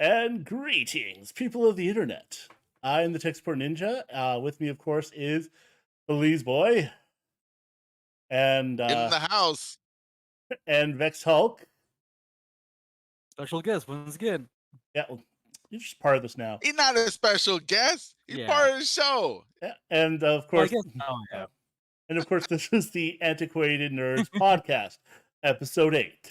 And greetings, people of the internet. I'm the Tech Support Ninja. With me, of course, is Belize Boy and In the house. Vexed Hulk. Special guest once again. Yeah, well, you're just part of this now. He's not a special guest. He's part of the show. Yeah, and of Well, I course, guess now I am. and of course, this is the Antiquated Nerds podcast, episode 8.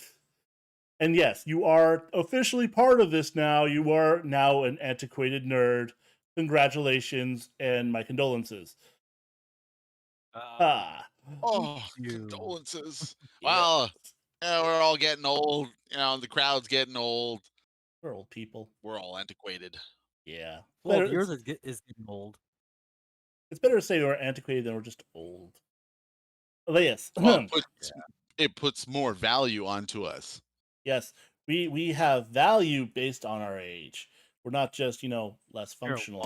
And yes, you are officially part of this now. You are now an antiquated nerd. Congratulations and my condolences. Oh, condolences. Well, yeah, we're all getting old. You know, the crowd's getting old. We're old people. We're all antiquated. Yeah. Well, yours is getting old. It's better to say we're antiquated than we're just old. But yes. Well, it puts more value onto us. Yes. We have value based on our age. We're not just, less functional.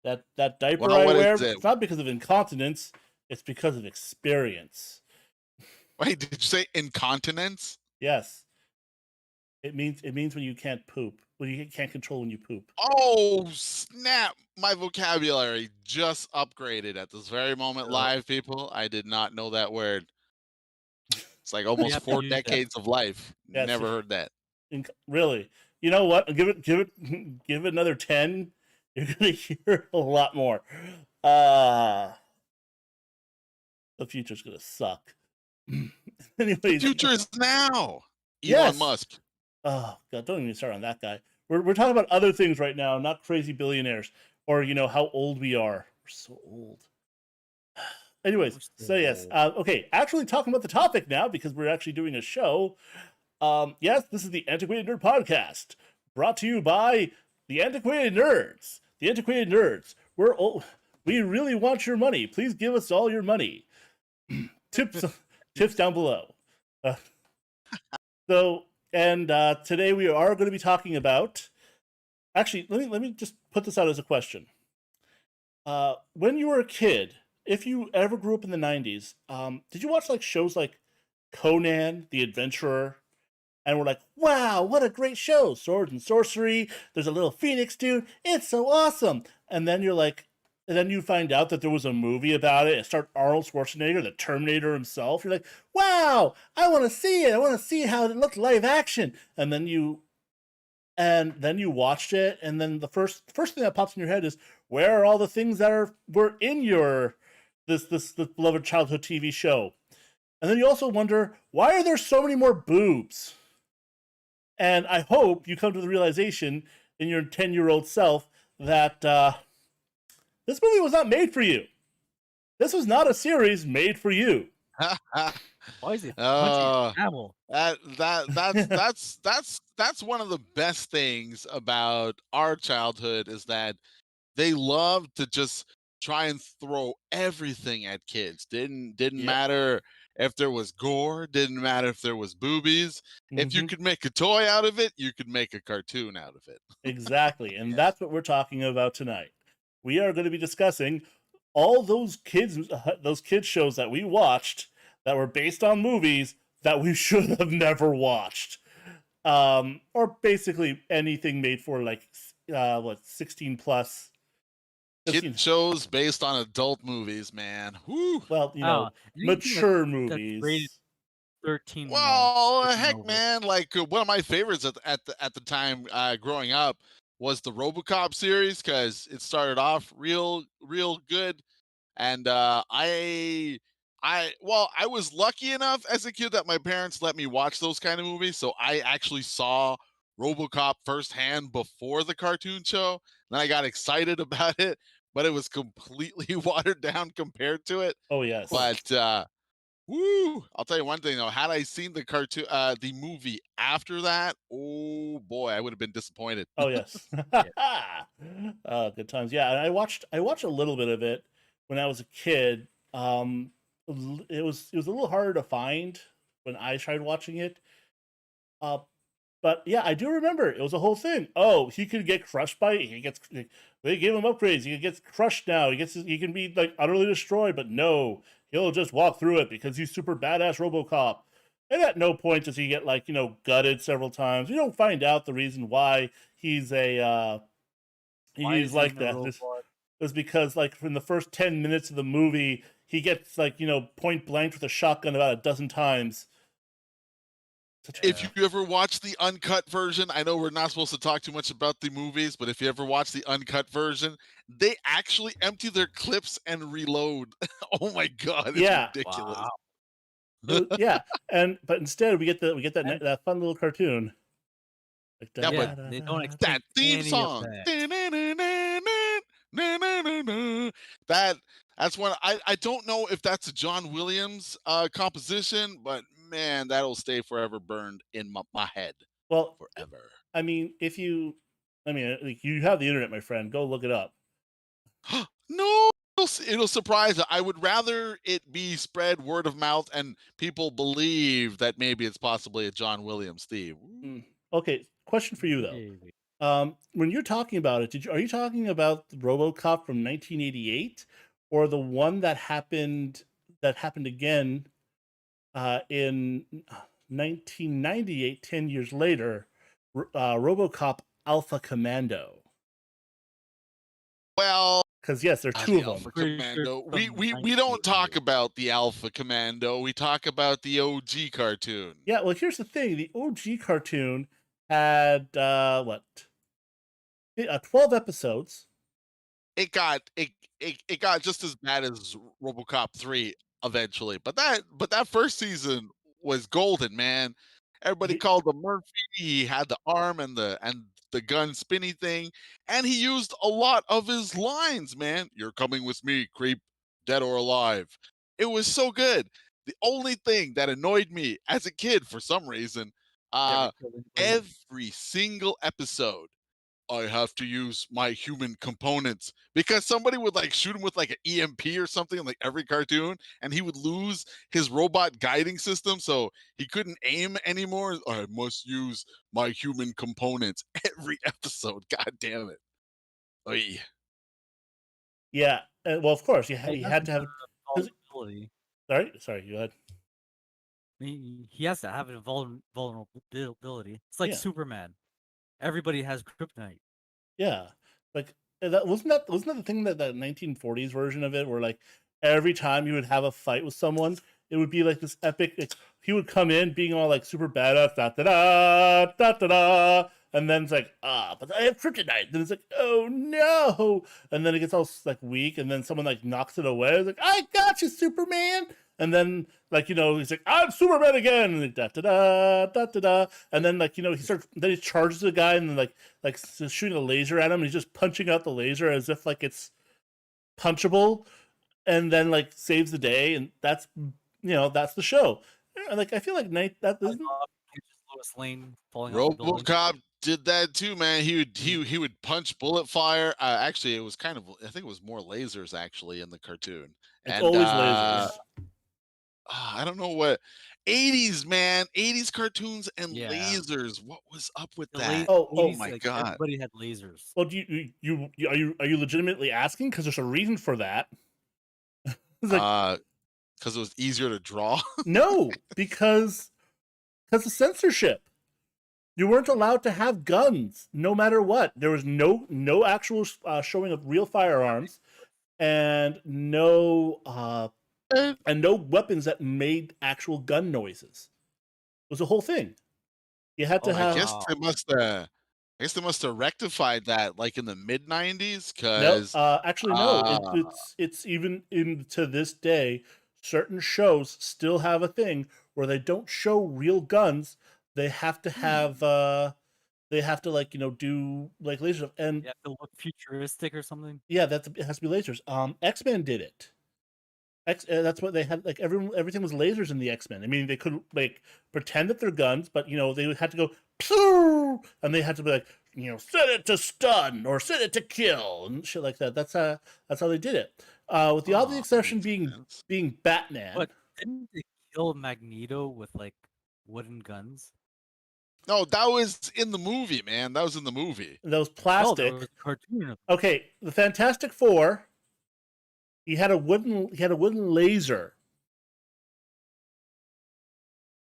That diaper I wear, it's not because of incontinence, it's because of experience. Wait, did you say incontinence? Yes. It means when you can't poop. When you can't control when you poop. Oh, snap. My vocabulary just upgraded at this very moment live, people. I did not know that word. It's like almost 4 decades of life. Yeah, never heard that. Really? You know what? Give it another 10. You're gonna hear a lot more. The future's gonna suck. Anyways, the future is now. Yes. Elon Musk. Oh God! Don't even start on that guy. We're talking about other things right now, not crazy billionaires or how old we are. We're so old. Anyways, so yes, okay. Actually, talking about the topic now because we're actually doing a show. Yes, this is the Antiquated Nerd Podcast, brought to you by the Antiquated Nerds. The Antiquated Nerds. We really want your money. Please give us all your money. Tips down below. Today we are going to be talking about. Actually, let me just put this out as a question. When you were a kid, if you ever grew up in the 90s, did you watch shows like Conan the Adventurer? And we're like, wow, what a great show. Sword and sorcery. There's a little phoenix dude. It's so awesome. And then you find out that there was a movie about it. It starred Arnold Schwarzenegger, the Terminator himself. You're like, wow, I want to see it. I want to see how it looked live action. And then you watched it. And then the first thing that pops in your head is, where are all the things that were in this beloved childhood TV show? And then you also wonder, why are there so many more boobs? And I hope you come to the realization in your 10-year-old self that this movie was not made for you. This was not a series made for you. Why is it camel? That's one of the best things about our childhood is that they love to just try and throw everything at kids. Didn't matter if there was gore, didn't matter if there was boobies. If you could make a toy out of it, you could make a cartoon out of it. Exactly. And that's what we're talking about tonight. We are going to be discussing all those kids shows that we watched that were based on movies that we should have never watched. Or basically anything made for 16 plus. Kid shows based on adult movies, man. Woo. Well, mature movies. 13. Well, heck, man. One of my favorites at the time growing up was the RoboCop series because it started off real good, and I was lucky enough as a kid that my parents let me watch those kind of movies, so I actually saw RoboCop firsthand before the cartoon show. Then I got excited about it, but it was completely watered down compared to it. Oh yes. But I'll tell you one thing though. Had I seen the cartoon, the movie after that, oh boy, I would have been disappointed. Oh yes. Good times. Yeah, and I watched a little bit of it when I was a kid. It was a little harder to find when I tried watching it. But yeah, I do remember it was a whole thing. Oh, he could get crushed they gave him upgrades. He gets crushed now. He can be utterly destroyed, but no, he'll just walk through it because he's super badass RoboCop. And at no point does he get like gutted several times. You don't find out the reason why he's Why he's is he like in a that. This robot? is because like from the first 10 minutes of the movie, he gets like point blank with a shotgun about a dozen times. If you ever watch the uncut version, I know we're not supposed to talk too much about the movies, but if you ever watch the uncut version, they actually empty their clips and reload. Oh my god, it's Yeah, ridiculous. Wow. yeah, but instead we get that And that fun little cartoon. Like, Yeah, but yeah, they don't that explain theme any of song. that. That that's one I don't know if that's a John Williams composition, but man, that'll stay forever burned in my head well, forever. I mean, like, you have the internet, my friend. Go look it up. No, it'll surprise you. I would rather it be spread word of mouth and people believe that maybe it's possibly a John Williams theme. Mm. Okay, question for you though. Maybe. When you're talking about it, are you talking about the RoboCop from 1988, or the one that happened again in 1998, 10 years later, RoboCop Alpha Commando? Well, Because yes, there are two the of them. Alpha Pretty sure Commando. it's We from we don't talk 1988. about the Alpha Commando. We talk about the OG cartoon. Yeah, well, here's the thing: the OG cartoon had 12 episodes. It got just as bad as RoboCop 3 eventually. But that first season was golden, man. Everybody He- called him Murphy. He had the arm and the gun spinny thing, and he used a lot of his lines, man. You're coming with me, creep, dead or alive. It was so good. The only thing that annoyed me as a kid for some reason, Never uh killed anybody. every single episode I have to use my human components because somebody would like shoot him with like an EMP or something in like every cartoon, and he would lose his robot guiding system, so he couldn't aim anymore. I must use my human components every episode. God damn it! Oy. yeah, well, of course, Well, you that's had to have the it. 'Cause- vulnerability. sorry, go ahead. He has to have a vulnerability. It's like Yeah, Superman. Everybody has kryptonite. yeah. Like that the thing that 1940s version of it, where like every time you would have a fight with someone, it would be like this epic. Like, he would come in being all like super badass, da da da da da da, and then it's like, but I have kryptonite. Then it's like, oh no, and then it gets all like weak, and then someone like knocks it away. It's like, I got you, Superman. And then like he's like, I'm Superman again, and da da da da da da, and then like then he charges the guy, and then like shooting a laser at him, and he's just punching out the laser as if like it's punchable, and then like saves the day, and that's the show. And like I feel like night that I isn't. thought catches Lois Lane falling off a building. RoboCop did that too, man. He would Mm-hmm. he would punch bullet fire. Actually, it was kind of I think it was more lasers actually in the cartoon, It's and always lasers. I don't know what 80s, man. 80s cartoons and Yeah. lasers. What was up with The that? late Oh, 80s, my like, God. everybody had lasers. Well, are you legitimately asking? Because there's a reason for that. It's like, Because it was easier to draw. no, because of censorship. You weren't allowed to have guns, no matter what. There was no actual showing of real firearms, and no weapons that made actual gun noises. It was a whole thing. You had to Oh, I have guess wow. they must have rectified that like in the mid 90s no. because Actually, no. It's even in to this day. Certain shows still have a thing where they don't show real guns. They have to have they have to like do like laser stuff. And You have to look futuristic or something. yeah, it has to be lasers. X-Men did it. That's what they had. Like everything was lasers in the X-Men. I mean, they could like pretend that they're guns, but they had to go pew, and they had to be like set it to stun or set it to kill and shit like that. That's how they did it. With the only that exception makes sense. being Batman. But didn't they kill Magneto with, like, wooden guns? No, that was in the movie, man. That was in the movie. That was No, plastic. there was a cartoon of Okay, the Fantastic Four. He had a wooden laser.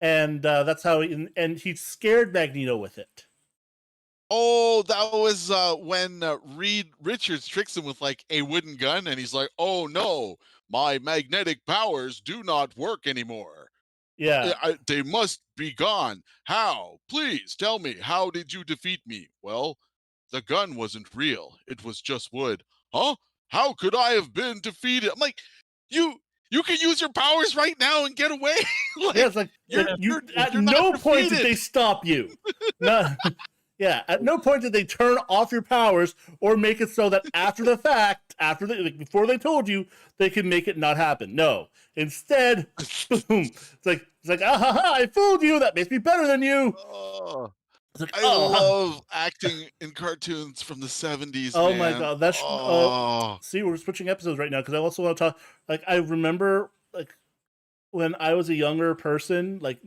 and that's how and he scared Magneto with it. Oh, that was when Reed Richards tricks him with like a wooden gun, and he's like, "Oh no, my magnetic powers do not work anymore. Yeah, They must be gone. How? Please tell me. How did you defeat me? Well, the gun wasn't real. It was just wood. Huh? How could I have been defeated? I'm like, you can use your powers right now and get away. Like, yeah. It's like you're you. At you're not no point did defeated. they stop you. No, yeah. At no point did they turn off your powers or make it so that after the fact, before they told you, they can make it not happen. No. Instead, boom. It's like ah ha ha! I fooled you. That makes me better than you. Oh, It's like I oh love acting in cartoons from the 70s, oh my man. god. That's Oh, see, we're switching episodes right now because I also want to talk. Like I remember like when I was a younger person, like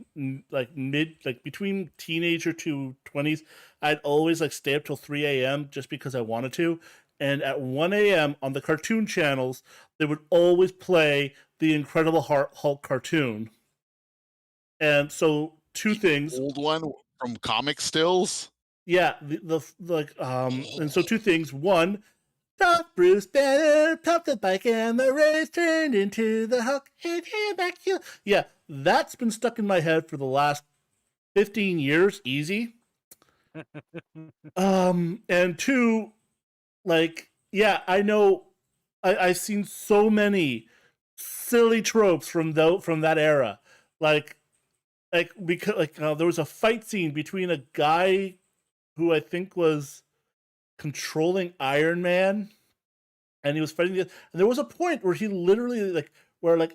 between teenager to 20s, I'd always like stay up till 3 a.m. just because I wanted to. And at 1 a.m. on the cartoon channels, they would always play the Incredible Hulk cartoon. And so two the things, old one from Comic Stills. yeah, and so two things. One, Doc Bruce Banner popped the bike and the race turned into the Hulk. Hit him back you. Yeah, that's been stuck in my head for the last 15 years, easy. And two, like, yeah, I know I've seen so many silly tropes from that era. Because there was a fight scene between a guy who I think was controlling Iron Man and he was fighting and there was a point where he literally like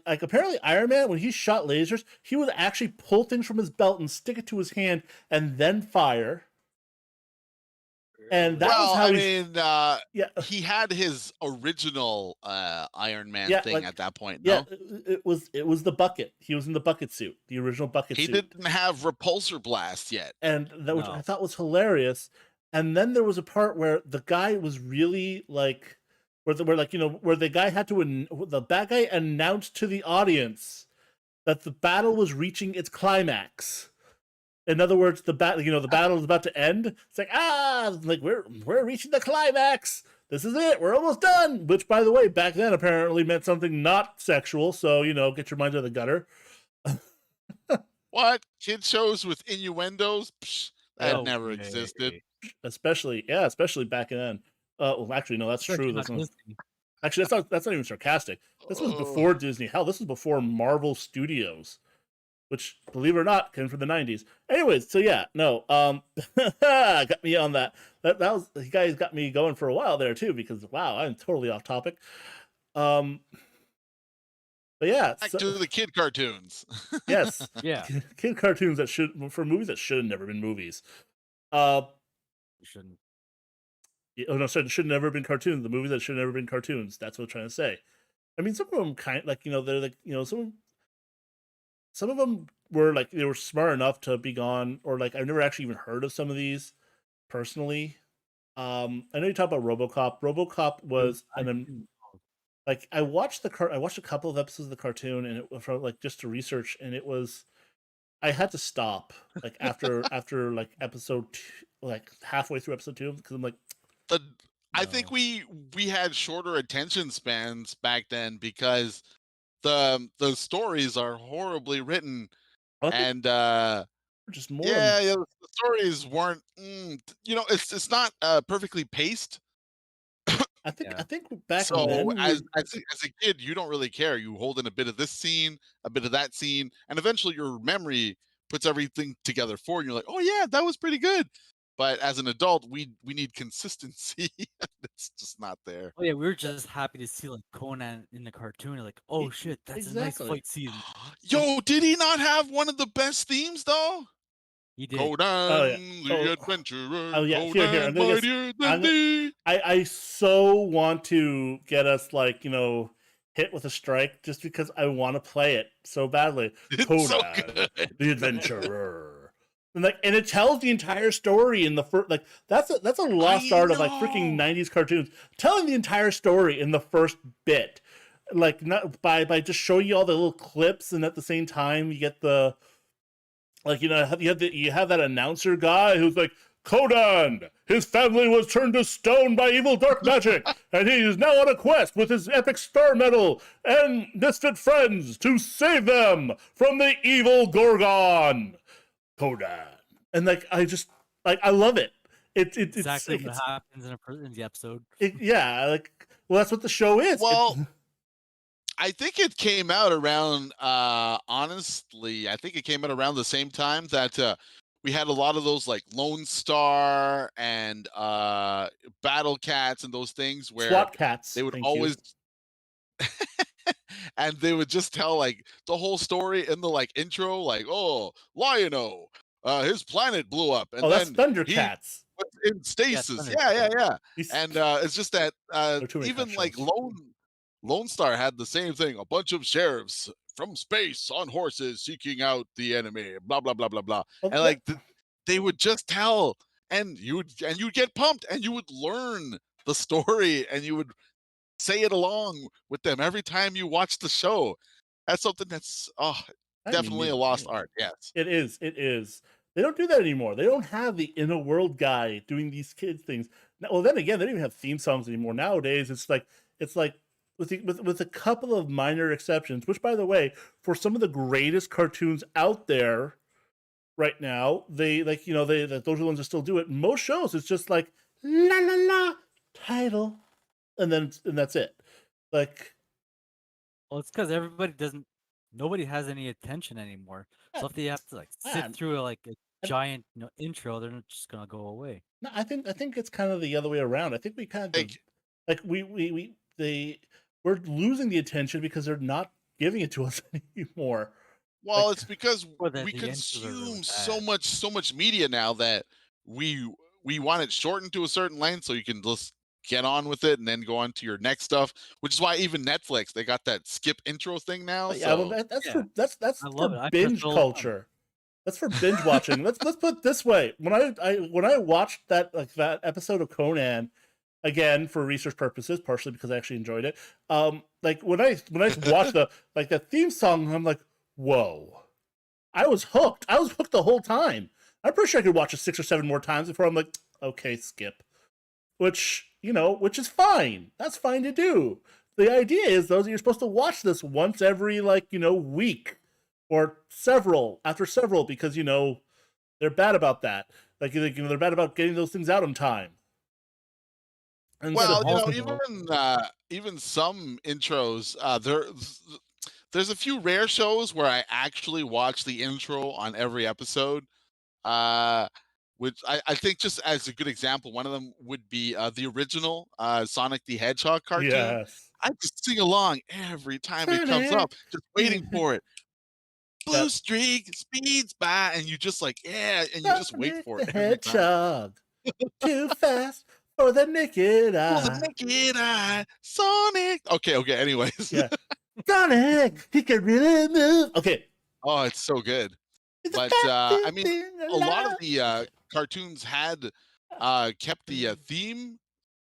apparently Iron Man when he shot lasers he would actually pull things from his belt and stick it to his hand and then fire, and that was Well, how I he mean, yeah he had his original Iron Man yeah thing like at that point, yeah no? it was the bucket, he was in the bucket suit, the original bucket He suit, didn't have repulsor blast yet. and that which I No. thought was hilarious. And then there was a part where the guy was really like where the guy had to the bad guy announced to the audience that the battle was reaching its climax. In other words, the battle is about to end. It's like like we're reaching the climax. This is it. We're almost done. Which, by the way, back then apparently meant something not sexual. So get your minds out of the gutter. What? Kid shows with innuendos? Psh, that No never way. existed. Especially back then. Well, actually, no, that's true. Especially not Disney. Actually, that's not even sarcastic. This was Oh. before Disney. Hell, this was before Marvel Studios, which, believe it or not, came from the '90s. Anyways, so yeah, no, got me on that. That was you guys got me going for a while there too, because wow, I'm totally off topic. But yeah, Back to the kid cartoons. yes, Yeah, kid cartoons for movies that should have never been movies. Uh, you shouldn't. oh no, sorry, should have never been cartoons. The movies that should have never been cartoons. That's what I'm trying to say. I mean, some of them kind like they're like some of them were like they were smart enough to be gone, or like I've never actually even heard of some of these personally. I know you talk about RoboCop. RoboCop was like I watched I watched a couple of episodes of the cartoon, and it was from like just to research, and it was I had to stop like after like episode two, like halfway through episode 2 because I'm like I think we had shorter attention spans back then because the stories are horribly written, and just more. yeah, the stories weren't. It's not perfectly paced. I think back So then as a kid, you don't really care. You hold in a bit of this scene, a bit of that scene, and eventually your memory puts everything together for you. You're like, oh yeah, that was pretty good. But as an adult, we need consistency. It's just not there. Oh yeah, we were just happy to see like Conan in the cartoon. Like, oh shit, that's a nice exactly. fight scene. Yo, did he not have one of the best themes though? He did. Conan, the adventurer. Oh yeah, here. Conan, I'm gonna mightier than thee. I so want to get us like hit with a strike just because I want to play it so badly. It's Conan, so good. the adventurer. And it tells the entire story in the first that's a lost art of like freaking 90s cartoons, telling the entire story in the first bit, like not by just showing you all the little clips, and at the same time you get the like, you have that announcer guy who's like, Conan, his family was turned to stone by evil dark magic, and he is now on a quest with his epic star medal and misfit friends to save them from the evil Gorgon. Conan. And like, I love it. Exactly what It's happens in the episode. yeah, like, well, that's what the show is. Well, I think it came out around honestly, I think it came out around the same time that we had a lot of those like Lone Star and Battle Cats and those things where SWAT cats. they would Thank you. always and they would just tell like the whole story in the like intro, like, oh, Lion-O, his planet blew up, and Oh, that's then he Thundercats. was in Yeah, stasis. Thunder. Yeah. He's, And it's just that there are too many even cat like shows. Lone Star had the same thing. A bunch of sheriffs from space on horses seeking out the enemy. Blah blah blah blah blah. Well, And like they would just tell, and you'd get pumped, and you would learn the story, and you would say it along with them every time you watch the show. That's something that's I mean, definitely a lost art. Yes. it is. It is. They don't do that anymore. They don't have the inner world guy doing these kids things. Well, then again, they don't even have theme songs anymore. Nowadays, it's like with a couple of minor exceptions. Which, by the way, for some of the greatest cartoons out there right now, they those are the ones that still do it. Most shows, it's just like la la la title, and that's it. Like, Well, it's because nobody has any attention anymore. So if they have to like ah, sit through like a giant intro, they're not just gonna go away. no, I think it's kind of the other way around. I think we kind of Like we're losing the attention because they're not giving it to us anymore. well, Like, it's because Or we the intros are really consume bad. so much media now that we want it shortened to a certain length so you can just get on with it and then go on to your next stuff. Which is why even Netflix, they got that skip intro thing now. but yeah, well, So that's Yeah, for I love it. I press it binge all the time. culture. That's for binge watching. Let's put it this way: when I watched that episode of Conan again for research purposes, partially because I actually enjoyed it. Like when I watched the theme song, I'm like, whoa! I was hooked. I was hooked the whole time. I'm pretty sure I could watch it 6 or 7 more times before I'm like, okay, skip. Which is fine. That's fine to do. The idea is though that you're supposed to watch this once every week or several after several because they're bad about that. Like they're bad about getting those things out on time. And But well, also, even some intros, there's a few rare shows where I actually watch the intro on every episode. Uh, which I think just as a good example, one of them would be the original Sonic the Hedgehog cartoon. yes, I just sing along every time it comes Sonic. up, just waiting for it. Blue That streak speeds by, and you just like, yeah, and you just wait Sonic for the it every time. Hedgehog, too fast for the naked For the eye. naked eye, Sonic. Okay. Anyways, Yeah, Sonic, he can really move. Okay, oh, it's so good. it's the But I fastest mean, thing a lot of alive. the cartoons had kept the theme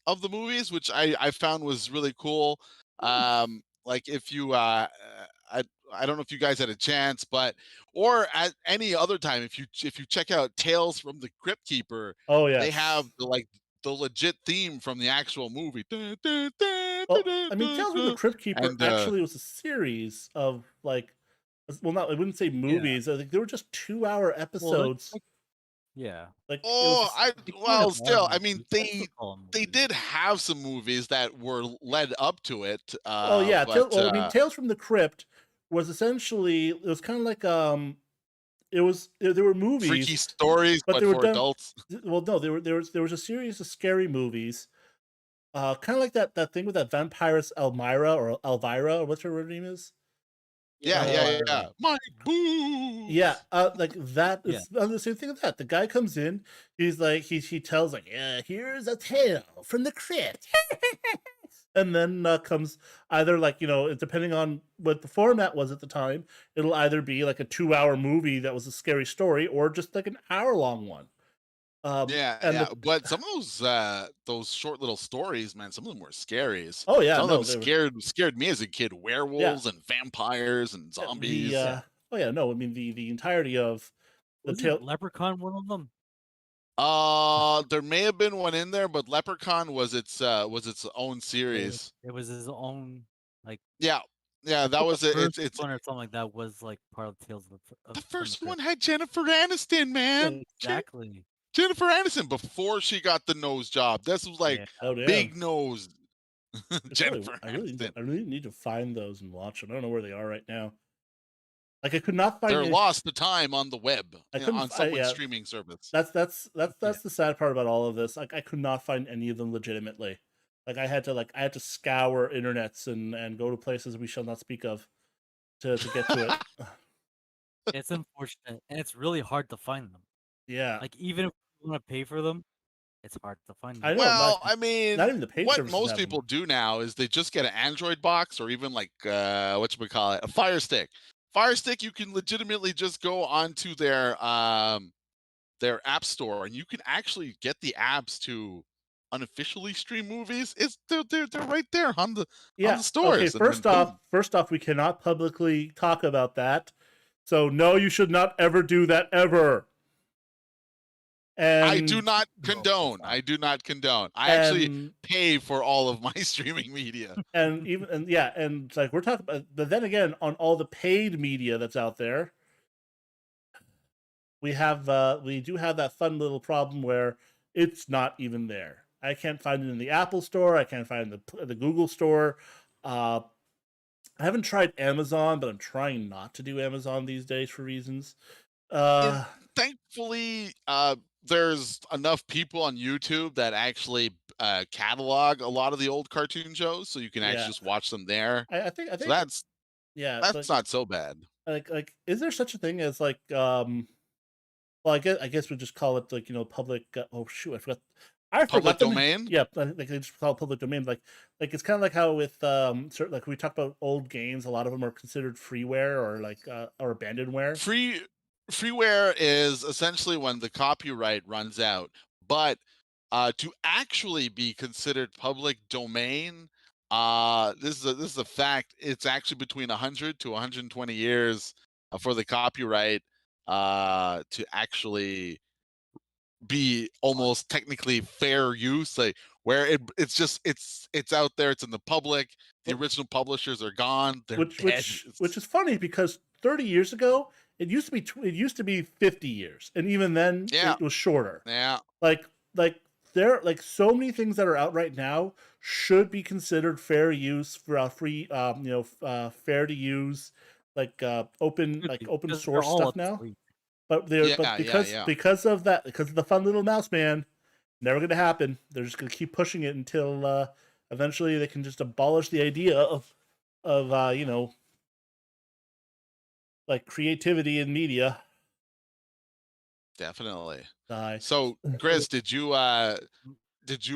of the movies, which I found was really cool. Like if you I I don't know if you guys had a chance, but or at any other time, if you check out Tales from the Crypt Keeper, Oh they yes. have the legit theme from the actual movie. Dun, dun, dun, dun, Well, dun, I mean, dun, Tales from the dun. Crypt Keeper And actually was a series of well, not I wouldn't say yeah. movies. I think they were just 2-hour Well, episodes. yeah. Like it was, oh, I They kind well, of are still, I mean, movies. I still call them they movies. did have some movies that were led up to it, well, yeah. but Well, I mean, Tales from the Crypt was essentially it was kind of like there were freaky movies, stories, but but they were for done. adults. Well, no, there was a series of scary movies, kind of like that thing with that vampiress Elmira or Elvira or what's her name is. Yeah. Elvira. Mike Yeah, Booth. like that Yeah. is the same thing with that. The guy comes in, he's like he tells like, yeah, here's a tale from the crypt, and then comes either like depending on what the format was at the time, it'll either be like a 2-hour movie that was a scary story or just like an hour-long one. And Yeah. But some of those short little stories, man, some of them were scaries. oh yeah, Some of no, them they were scared me as a kid. yeah, Werewolves and vampires and yeah zombies. Yeah. oh yeah, no, I mean the entirety of The Wasn't tail. Leprechaun one of them? There may have been one in there, but Leprechaun was its own It, series. it was his own, like, Yeah, yeah, I that think the was it. first It's one or something like that was like part of Tales the from the first one Crypt. had Jennifer Aniston, man. Exactly. Jennifer Aniston before she got the nose job. This was like Yeah. Oh damn! big nose. It's really. Jennifer Aniston. I really need to find those and watch them. I don't know where they are right now. Like I could not find They're any. lost to time on the web, I couldn't. on someone's Yeah, streaming service. that's Yeah. the sad part about all of this. Like I could not find any of them legitimately. Like I had to scour internets and go to places we shall not speak of to get to it. It's unfortunate, and it's really hard to find them. Yeah, Like, even if you want to pay for them, it's hard to find I them. know. Well, I Not mean, even the paid what services most have people them. do now is they just get an Android box or even like whatchamacallit, a Fire Stick. Fire Stick, you can legitimately just go onto their app store and you can actually get the apps to unofficially stream movies. They're right there on the Yeah. Okay. stores, and then boom. First off, we cannot publicly talk about that. So no, you should not ever do that ever. I do And not No, it's condone. not. I do not condone. I actually and pay for all of my streaming media. and even and yeah, and like we're talking about, but then again, on all the paid media that's out there, we do have that fun little problem where it's not even there. I can't find it in the Apple store. I can't find it in the Google store. Uh, I haven't tried Amazon, but I'm trying not to do Amazon these days for reasons. And Uh, thankfully, there's enough people on YouTube that actually catalog a lot of the old cartoon shows, so you can yeah, actually just watch them there. I So think yeah, that's not so bad. like is there such a thing as like well, I guess we just call it like public. Oh shoot, I Public forgot the name. domain. Yeah, like they just call it public domain. Like it's kind of like how with certain, like we talk about old games, a lot of them are considered freeware or like or abandonware. Freeware is essentially when the copyright runs out, but to actually be considered public domain, this is a fact. It's actually between 100 to 120 years for the copyright to actually be almost technically fair use, like where it's out there, it's in the public. The But original publishers are gone, they're dead. which is funny because 30 years ago it used to be it used to be 50 years, and even then Yeah, it was shorter. yeah, Like like there like so many things that are out right now should be considered fair use for free fair to use, like Could be, open because they're source all stuff now. obsolete. But yeah. because of that, because of the fun little mouse man, never going to happen. They're just going to keep pushing it until eventually they can just abolish the idea of like creativity in media. Definitely. Die. So, Chris, did you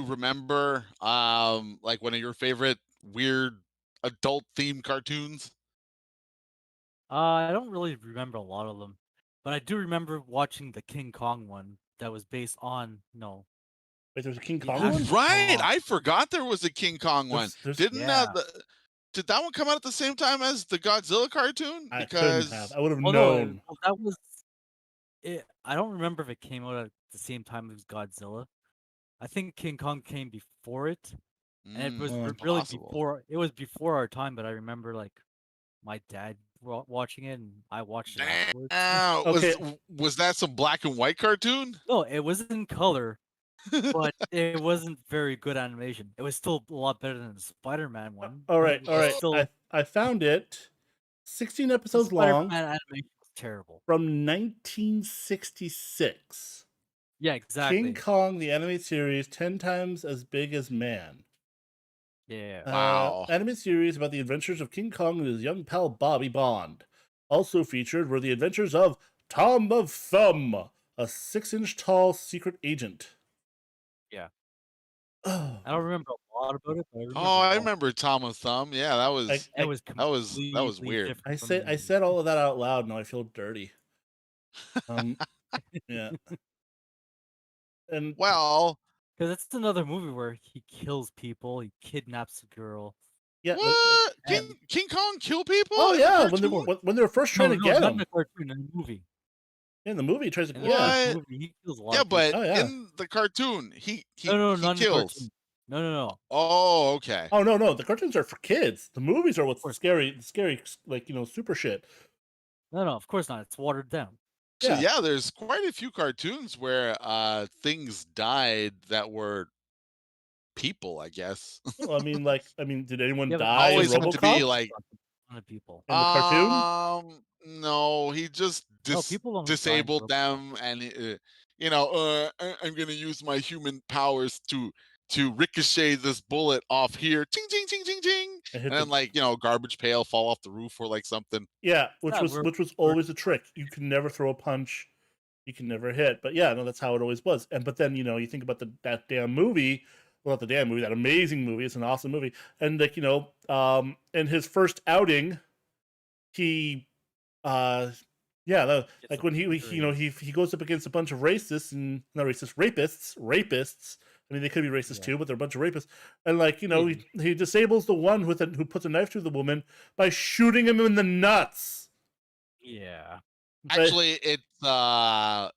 remember like one of your favorite weird adult themed cartoons? I don't really remember a lot of them, but I do remember watching the King Kong one that was based on Wait, there's a King the Kong Oh, one. actual right. Kong. I forgot there was a King Kong one. There's Didn't Yeah. did that one come out at the same time as the Godzilla cartoon? I couldn't have. Because I would have Oh no, known. that was it. I don't remember if it came out at the same time as Godzilla. I think King Kong came before it, and it was really possible. before. It was before our time, but I remember like my dad watching it, and I watched it afterwards. Damn. Okay. Was that some black and white cartoon? No, it was in color, but it wasn't very good animation. It was still a lot better than the Spider-Man one. All right, which all is right. Still, I found it. 16 the episodes long Spider-Man animation was terrible. from 1966. Yeah, exactly. King Kong, the anime series, 10 times as big as man. Yeah. Wow. Anime series about the adventures of King Kong and his young pal Bobby Bond. Also featured were the adventures of Tom of Thumb, a 6-inch tall secret agent. Yeah. Oh, I don't remember a lot about it, but I remember. Oh, I a lot. remember Tom of Thumb. Yeah, that was It was that was completely weird. different I from the said movie. all of that out loud. Now I feel dirty. Yeah. And Well, Because it's another movie where he kills people, he kidnaps a girl. yeah. what? and- King Kong kill people? Oh in the yeah, cartoon? when they were first trying to get not him. in the cartoon, in the movie. In the movie, he tries to. In the Yeah. What? movie, he kills a lot Yeah, of people. but Oh yeah. in the cartoon, he No, he not in the kills. cartoon. No. Oh, okay. Oh no. The cartoons are for kids. The movies are what's course. scary, like super shit. No, of course not. It's watered down. Actually, Yeah. yeah, there's quite a few cartoons where things died that were people, I guess. Well, did anyone Yeah, but die in Always have to be RoboCop like, a ton of people. in the cartoon? no, he just No, people don't die in disabled RoboCop. them, and I'm gonna use my human powers to ricochet this bullet off here, ting ting ting ting ting, And and hit then the like garbage pail fall off the roof or like something. yeah, which Yeah, was always a trick. You can never throw a punch. You can never hit. But yeah, no, that's how it always was. But then you think about that damn movie. Well, not the damn movie. That amazing movie. It's an awesome movie. And like in his first outing, he like when he goes up against a bunch of racists and not racists, rapists. I mean, they could be racist too, but they're a bunch of rapists. And like he disables the one who puts a knife through the woman by shooting him in the nuts. Yeah. Actually, it's the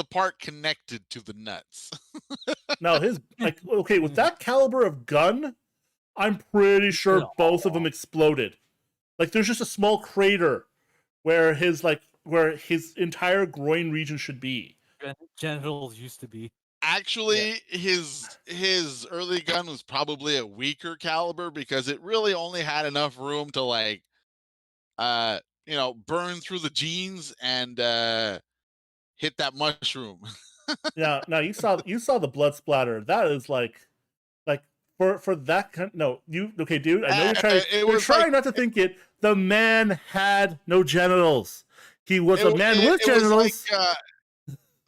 part connected to the nuts. Now his with that caliber of gun, I'm pretty sure both of them exploded. Like there's just a small crater where his entire groin region should be. Genitals used to be. Actually, his early gun was probably a weaker caliber because it really only had enough room to like burn through the jeans and hit that mushroom. Yeah, now you saw the blood splatter. That is like for that kind. No, dude. I know you're trying. You're trying not to think it. The man had no genitals. He was a man with genitals.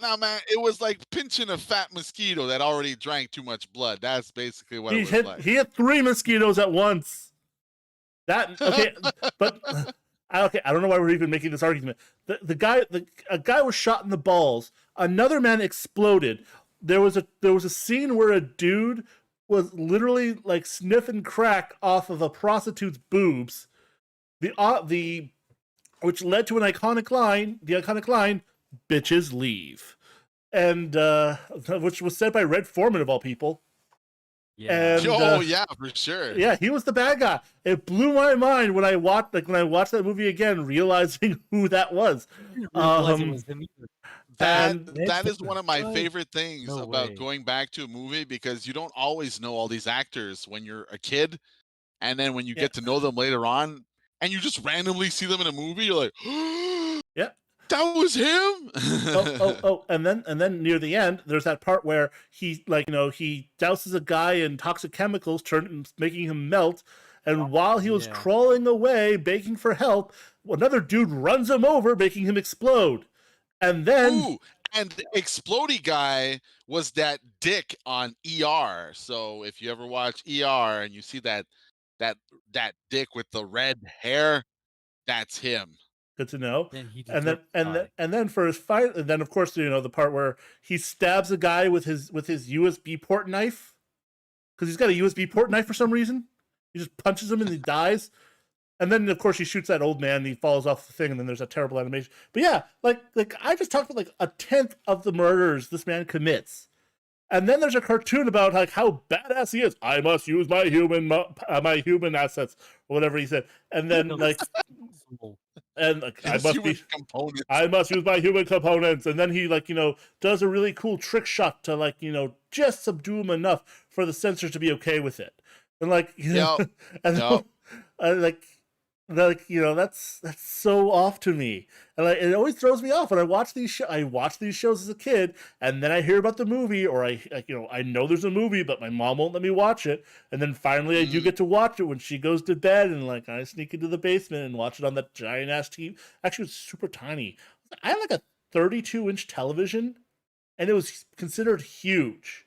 No, man, it was like pinching a fat mosquito that already drank too much blood. That's basically what it was like. He hit 3 mosquitoes at once. That okay, but okay. I don't know why we're even making this argument. A guy was shot in the balls. Another man exploded. There was a scene where a dude was literally like sniffing crack off of a prostitute's boobs. Which led to an iconic line. The iconic line, "Bitches leave," and which was said by Red Foreman of all people. Yeah. And, yeah, for sure. Yeah, he was the bad guy. It blew my mind when I watched that movie again, realizing who that was. That is one of my favorite things about going back to a movie because you don't always know all these actors when you're a kid, and then when you get to know them later on, and you just randomly see them in a movie, you're like, yeah. That was him. And then near the end, there's that part where he he douses a guy in toxic chemicals, making him melt. And while he was crawling away, begging for help, another dude runs him over, making him explode. And then, and the explodey guy was that dick on ER. So if you ever watch ER and you see that dick with the red hair, that's him. Good to know. And then for his fight, and then of course the part where he stabs a guy with his USB port knife because he's got a USB port knife for some reason. He just punches him and he dies. And then of course he shoots that old man and he falls off the thing. And then there's a terrible animation. But yeah, like I just talked about like a tenth of the murders this man commits. And then there's a cartoon about like how badass he is. I must use my human assets or whatever he said. And then I must use my human components. And then he does a really cool trick shot to just subdue him enough for the censors to be okay with it. And that's so off to me, and it always throws me off when I watch these shows as a kid, and then I hear about the movie, or I know there's a movie, but my mom won't let me watch it, and then finally I do get to watch it when she goes to bed, and I sneak into the basement and watch it on that giant ass TV. Actually, it's super tiny. I had like a 32-inch television, and it was considered huge.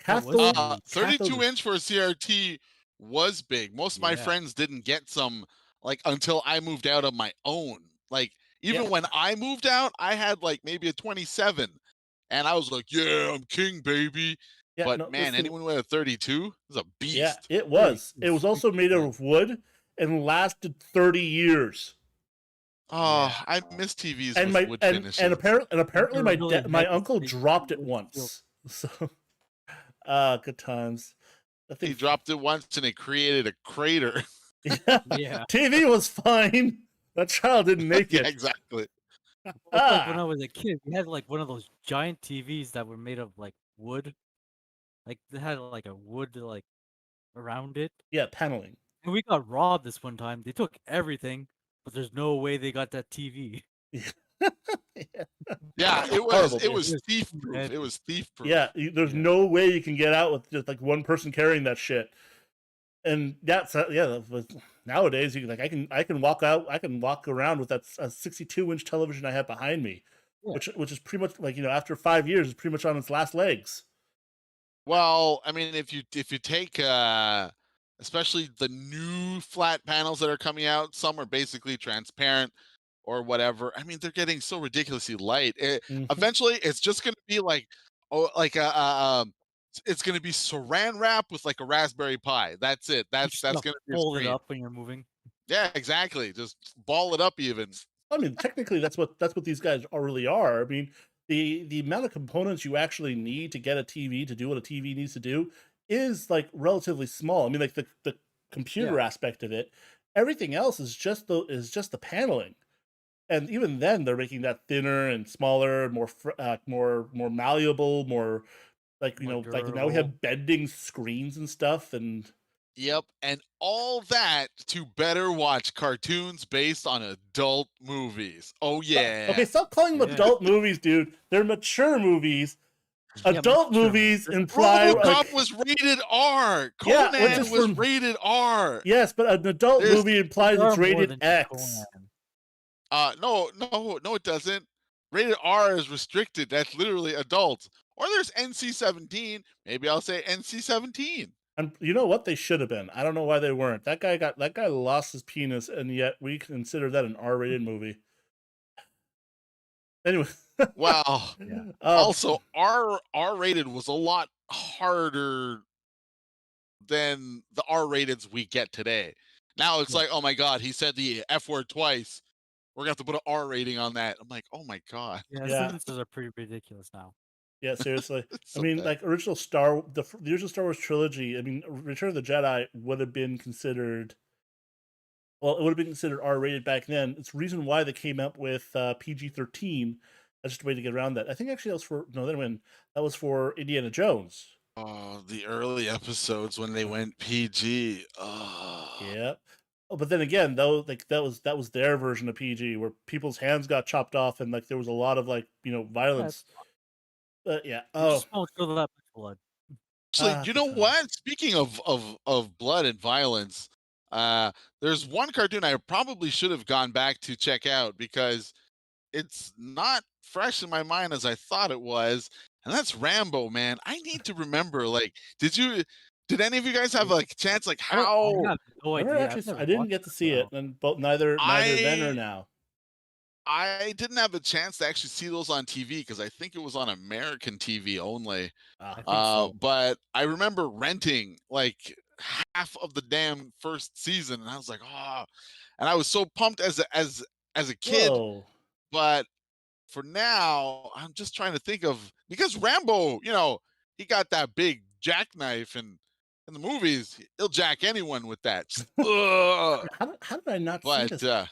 32-inch for a CRT was big. Most of my friends didn't get some until I moved out of my own. Even when I moved out, I had maybe a 27, and I was like, "Yeah, I'm king, baby." Yeah, but man, anyone with a 32 is a beast. Yeah, it was. It was also made out of wood and lasted 30 years. Oh, Yeah. I miss TVs And with my wood and finishes. apparently They're really my heavy, so uncle they dropped it would feel. once. So good times. I He think dropped it once and it created a crater. yeah, Yeah. TV was fine. That child didn't make Yeah, it. exactly. It's like when Ah, I was a kid, we had like one of those giant TVs that were made of like wood. Like they had like a wood like around it. yeah, paneling. And we got robbed this one time. They took everything, but there's no way they got that TV. Yeah. Yeah, Horrible, it dude. It was was thief too proof. It heavy. was thief Yeah, proof. there's Yeah. no way you can get out with just like one person carrying that shit. And that's yeah. Nowadays, you can, like I can walk out, I can walk around with that 62-inch television I have behind me, Yeah. which is pretty much like after 5 years, it's pretty much on its last legs. Well, I mean, if you take especially the new flat panels that are coming out, some are basically transparent or whatever. I mean, they're getting so ridiculously light. Hmm. Eventually, it's just going to be like like it's going to be saran wrap with like a Raspberry Pi. That's it. You That's just that's gotta going to be your fold it screen. up when you're moving. Yeah, exactly. Just ball it up even. I mean, technically, that's what these guys really are. I mean, the amount of components you actually need to get a TV to do what a TV needs to do is like relatively small. I mean, like the computer Yeah. aspect of it, everything else is just the paneling. And even then, they're making that thinner and smaller, more malleable, more like More like now we durable. have bending screens and stuff. And Yep, and all that to better watch cartoons based on adult movies. Oh okay, yeah. stop calling them Yeah. adult movies, dude. They're mature movies. Yeah, Adult mature movies movies. imply RoboCop like was rated R. yeah, which Conan is was for rated R. yes, but an adult There's movie But implies there it's are more rated than just X. Conan. no it doesn't. Rated R is restricted. That's literally adult. Or there's NC-17. Maybe I'll say NC-17. And you know what? They should have been. I don't know why they weren't. That guy lost his penis, and yet we consider that an R-rated movie. Anyway, Well, Yeah. also R rated was a lot harder than the R rateds we get today. Now it's Yeah. like, oh my god, he said the F word twice. We're gonna have to put an R rating on that. I'm like, oh my god, Yeah, yeah, sentences are pretty ridiculous now. yeah, seriously. it's I so mean, bad. like the original Star Wars trilogy. I mean, Return of the Jedi would have been considered. Well, it would have been considered R-rated back then. It's the reason why they came up with PG-13. That's just a way to get around that. I think actually that was for no, that was for Indiana Jones. Oh, the early episodes when they went PG. Oh. Yeah. Oh, but then again, though, like that was their version of PG, where people's hands got chopped off, and like there was a lot of like Yeah, violence. Yeah. you Oh, just won't feel that much blood. Actually, you good know times. what? Speaking of blood and violence, there's one cartoon I probably should have gone back to check out because it's not fresh in my mind as I thought it was, and that's Rambo, man. I need to remember, like, did any of you guys have like a chance, like I how have no Never idea. actually. I've never I didn't watched get to that see it, though. and both neither then or I now. I didn't have a chance to actually see those on TV because I think it was on American TV only. Ah, I think so. But I remember renting like half of the damn first season, and I was like, oh, and I was so pumped as a kid. whoa. But for now, I'm just trying to think of because Rambo, he got that big jackknife, and in the movies, he'll jack anyone with that. Ugh. How did I not see But this?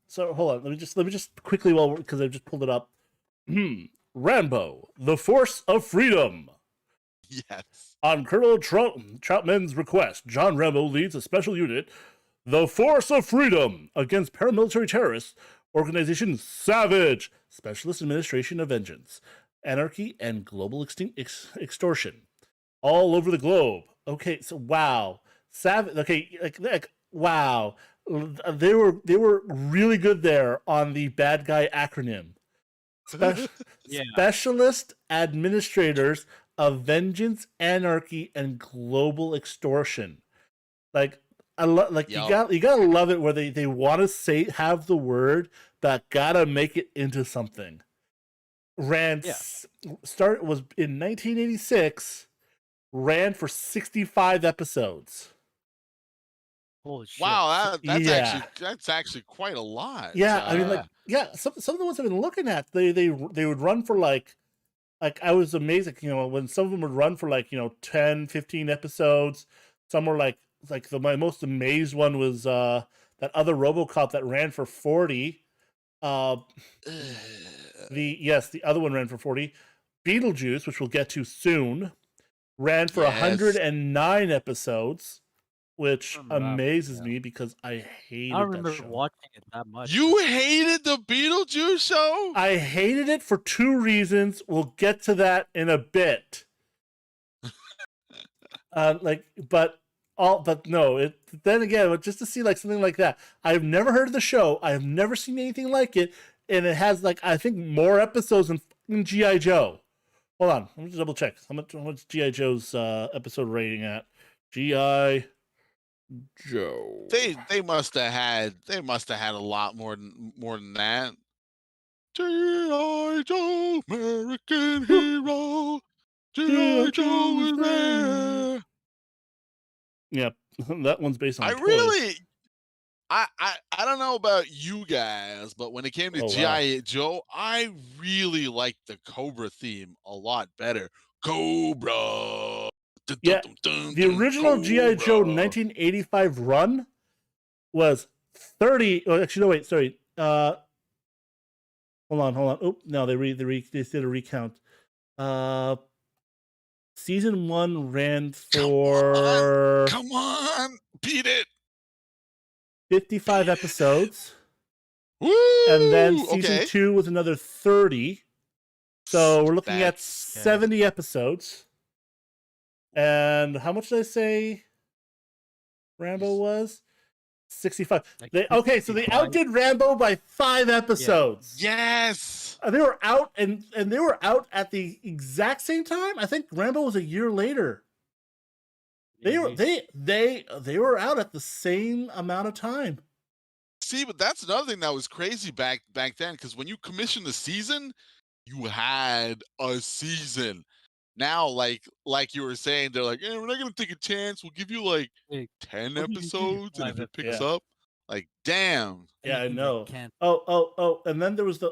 So hold on. Let me just quickly because I just pulled it up. Rambo: The Force of Freedom. yes, On Colonel Troutman's request, John Rambo leads a special unit, the Force of Freedom, against paramilitary terrorists, Organization Savage, Specialist Administration of Vengeance, Anarchy, and Global Extortion. All over the globe. Okay, so wow. Savage, okay, wow. They were really good there on the bad guy acronym. Yeah. Specialist Administrators of Vengeance, Anarchy, and Global Extortion. Like like yep, you gotta love it where they want to have the word but gotta make it into something. Ran Yeah. start was in 1986. Ran for 65 episodes. Holy shit! Wow, Yeah. that's actually quite a lot. Yeah, I mean, like, yeah, some of the ones I've been looking at, they would run for like I was amazed, like, when some of them would run for like 10, 15 episodes. Some were like my most amazed one was that other RoboCop that ran for 40. Uh, the other one ran for 40. Beetlejuice, which we'll get to soon, ran for yes. 109 episodes, I which remember that one, amazes yeah. me because I I don't hated that remember show. watching it that much. You hated the Beetlejuice show? I hated it for two reasons. We'll get to that in a bit. But no. Then again, just to see like something like that, I've never heard of the show. I have never seen anything like it, and it has like I think more episodes than GI Joe. Hold on, let me just double check. How much GI Joe's episode rating at? GI Joe. They must have had a lot more than that. G.I. Joe, American hero. G.I. Joe is there. Yep, that one's based I on toys. really I don't know about you guys, but when it came to Oh, wow. G.I. Joe, I really liked the Cobra theme a lot better. Cobra. Dun, dun, Yeah, dun, dun, the dun, original GI Joe Cobra. 1985 run was 30. Oh, actually, no, wait, sorry. Hold on. Oh, no, they did a recount. Season 1 ran for Come on, beat it. 55 episodes. Woo! And then season Okay. 2 was another 30. So we're looking at That's 70 episodes. And how much did I say Rambo was? 65. Like Okay, so they 65. outdid Rambo by 5 episodes. yes. They were out and they were out at the exact same time. I think Rambo was a year later. They were out at the same amount of time. See, but that's another thing that was crazy back then, because when you commissioned the season, you had a season. Now, like you were saying, they're like, we're not gonna take a chance. We'll give you like Hey, 10 we'll give you episodes, and if 5 it picks Yeah. up, like, damn. Yeah, I anything that know. can't. Oh, and then there was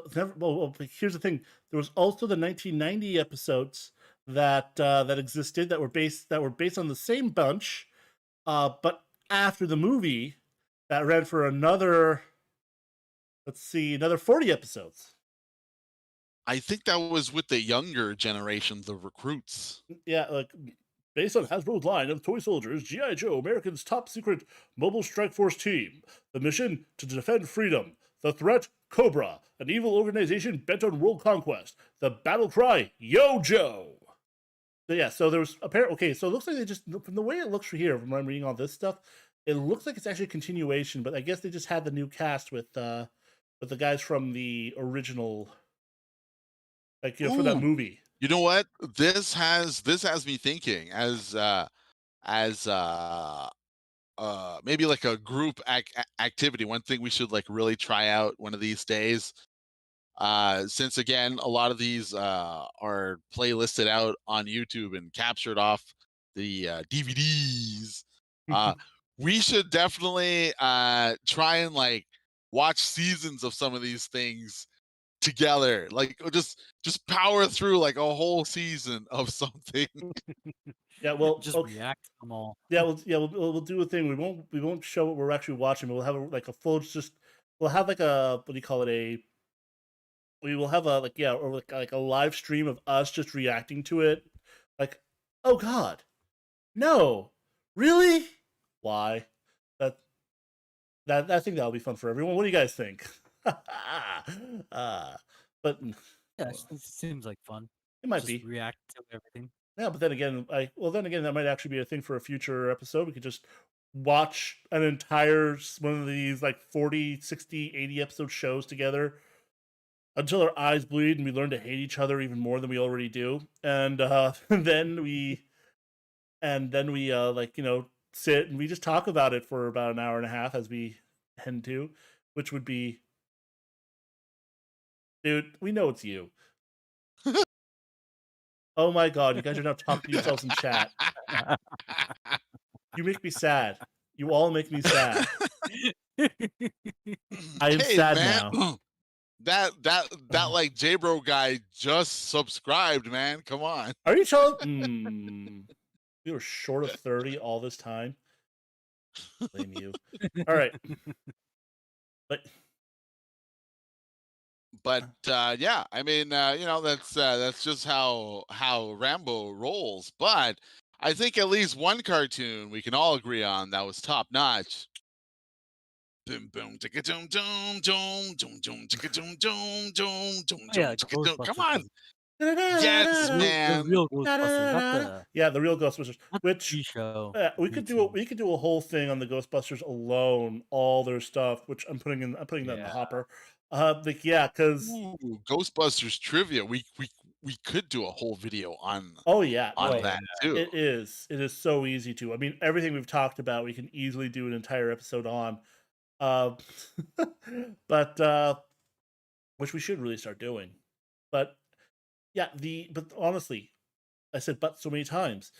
here's the thing. There was also the 1990 episodes that existed that were based on the same bunch, but after the movie that ran for another 40 episodes. I think that was with the younger generation, the recruits. Yeah, like based on Hasbro's line of toy soldiers, G.I. Joe, America's top secret mobile strike force team. The mission to defend freedom. The threat, Cobra, an evil organization bent on world conquest. The battle cry, Yo Joe. So yeah, so there was apparently okay. So it looks like they just from the way it looks from here, from when I'm reading all this stuff, it looks like it's actually a continuation. But I guess they just had the new cast with the guys from the original, like for that Ooh, movie. you know what? This has me thinking as maybe like a group activity. One thing we should like really try out one of these days. Since again, a lot of these are playlisted out on YouTube and captured off the DVDs. We should definitely try and like watch seasons of some of these things together. Like just power through like a whole season of something. Yeah, well, Just okay. react to them all. Yeah, we'll do a thing. We won't show what we're actually watching. But we'll have like a full we'll have like a what do you call it we will have a or like a live stream of us just reacting to it. Like, oh god, no, really? Why? That I think that'll be fun for everyone. What do you guys think? But Yeah, it seems like fun. it might Just be. react to everything. Yeah, but then again, that might actually be a thing for a future episode. We could just watch an entire one of these like 40, 60, 80 episode shows together until our eyes bleed and we learn to hate each other even more than we already do. And then we sit and we just talk about it for about an hour and a half as we tend to, which would be, dude, we know it's you. Oh my god, you guys are now talking to yourselves in chat. You make me sad. You all make me sad. I am Hey sad man, now. that like J-Bro guy just subscribed, man. Come on. Are you telling? You were short of 30 all this time. Blame you. All right, but But yeah, I mean, that's just how Rambo rolls. But I think at least one cartoon we can all agree on that was top notch. Boom boom chicka doom doom doom doom doom chicka doom doom doom doom Oh, yeah, doom chicka doom. Come Ghostbusters on, was yes, the man. real Ghostbusters, yeah, the real Ghostbusters, not the which TV show. we the could do TV. we could do a whole thing on the Ghostbusters alone, all their stuff, which I'm putting that in the Yeah. hopper. Like yeah, because Ooh, Ghostbusters trivia. We could do a whole video on oh yeah, on no, that too. it is so easy to. I mean, everything we've talked about, we can easily do an entire episode on. Uh, but which we should really start doing. But yeah, but honestly, I said but so many times.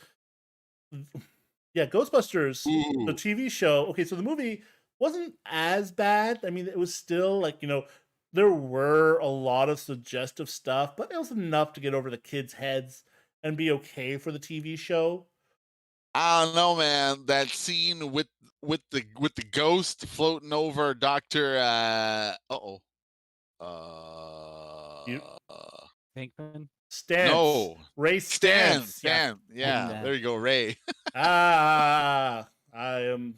Yeah, Ghostbusters, the Ooh, TV show. Okay, so the movie wasn't as bad. I mean, it was still like, there were a lot of suggestive stuff, but it was enough to get over the kids' heads and be okay for the TV show. I don't know, man. That scene with the ghost floating over Doctor. Uh-oh. You Pinkman. Stance, No. Ray Stan. Stance. Yeah. Stan. Yeah. Stan. There you go, Ray. I am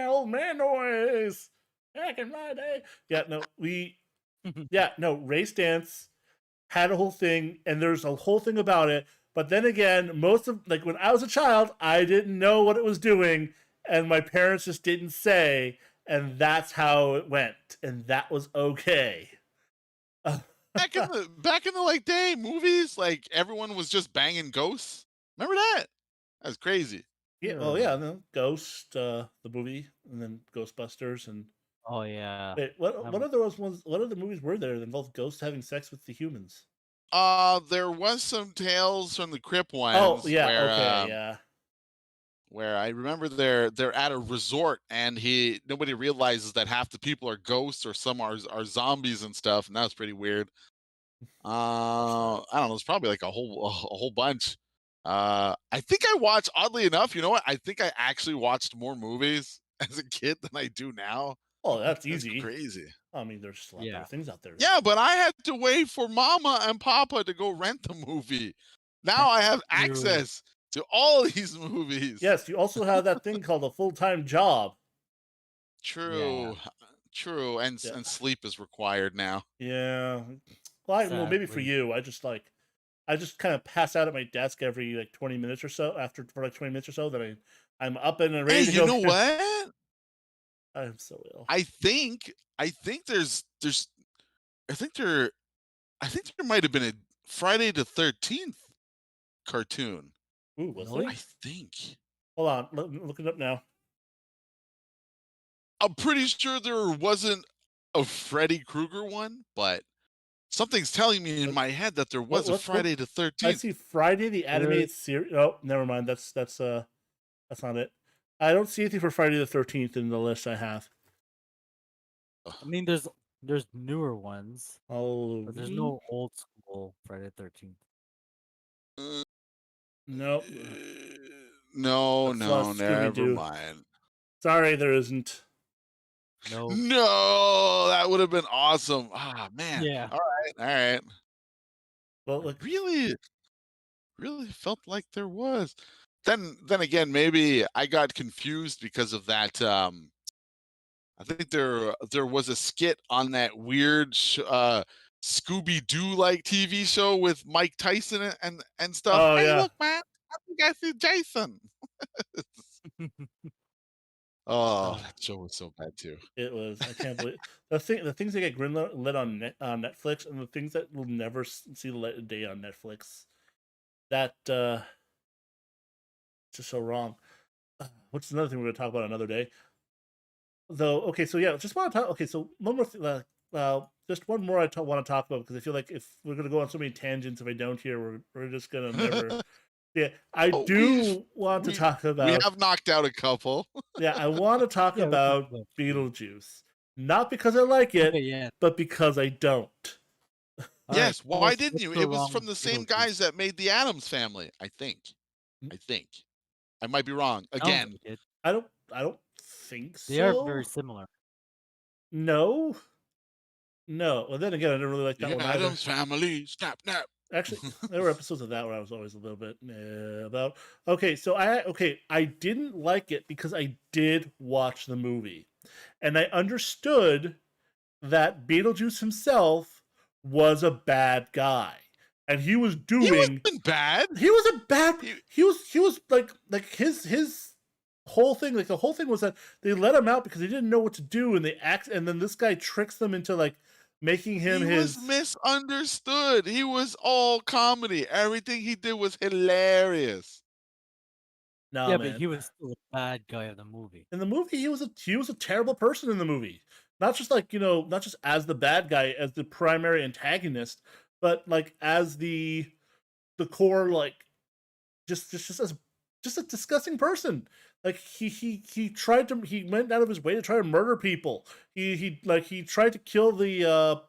old man noise back in my day. Yeah, no, Ray Stance had a whole thing, and there's a whole thing about it. But then again, most of like when I was a child, I didn't know what it was doing, and my parents just didn't say, and that's how it went, and that was okay. Back in the like day movies, like everyone was just banging ghosts. Remember that? That's crazy. Yeah, well, yeah, no, Ghost, the movie, and then Ghostbusters, and Oh yeah. wait, what other ones? What other movies were there that involved ghosts having sex with the humans? There was some Tales from the Crypt Oh, ones yeah, okay, yeah. where I remember they're at a resort and nobody realizes that half the people are ghosts or some are zombies and stuff, and that's pretty weird. I don't know. It's probably like a whole bunch. I think I watched. Oddly enough, you know what? I think I actually watched more movies as a kid than I do now. Oh, that's That's easy. crazy. I mean, there's just a lot better things out there. Yeah, but I had to wait for Mama and Papa to go rent the movie. Now I have access to all these movies. Yes, you also have that thing called a full-time job. True. True. And Yeah. and sleep is required now. Yeah. Well, maybe for Sadly. you, I just kind of pass out at my desk every like 20 minutes or so. For like 20 minutes or so, then I'm up and ready Hey, to you go. know what? I'm so ill. I think there's I think there I think there might have been a Friday the 13th cartoon. Ooh, was Really? there? I think. Hold on, look it up now. I'm pretty sure there wasn't a Freddy Krueger one, but something's telling me in my head that there was a What? Friday the I 13th. see Friday the animated series. Oh, never mind. That's not it. I don't see anything for Friday the 13th in the list I have. I mean, there's newer ones, Oh, but there's no old school Friday the 13th. no. No, That's no, never Scooby-Doo. mind. Sorry, there isn't. No. No, that would have been awesome. Ah, man. Yeah. All right. Well, look, Really felt like there was. Then again, maybe I got confused because of that. I think there was a skit on that weird Scooby Doo like TV show with Mike Tyson and stuff. oh Hey, yeah, look, man, I think I see Jason. Oh, that show was so bad too. it was. I can't believe the things that get greenlit on Netflix, and the things that will never see the light of day on Netflix. That just so wrong. What's another thing we're gonna talk about another day? Though, okay, so yeah, just want to talk. Okay, so one more thing. Just one more want to talk about, because I feel like if we're gonna go on so many tangents, if I don't here, we're just gonna never Yeah, I Oh, do want to we talk we about. have knocked out a couple. Yeah, I want to talk Yeah, we can about talk about few. Beetlejuice, not because I like Okay, it, yeah. but because I don't. All right. Yes, Tell why us didn't what's you? so It was wrong from with the same guys Beetlejuice. that made the Addams Family. I think. I think. I might be wrong. Sounds Again, like it. I don't think They are very so. similar. No, no. Well, then again, I didn't really like that the one either. Addams Family. Snap, snap. Actually, there were episodes of that where I was always a little bit about. Okay, I didn't like it because I did watch the movie, and I understood that Beetlejuice himself was a bad guy, and he was He doing. wasn't bad. He was a bad. He, He was like his whole thing. Like the whole thing was that they let him out because they didn't know what to do, and they act. And then this guy tricks them into like making him he was his. misunderstood. He was all comedy. Everything he did was hilarious. Nah, Yeah, but man. he was still a bad guy of the movie. In the movie, he was a terrible person in the movie. Not just like not just as the bad guy, as the primary antagonist, but like as the core like just as just a disgusting person. Like he went out of his way to try to murder people. He tried to kill the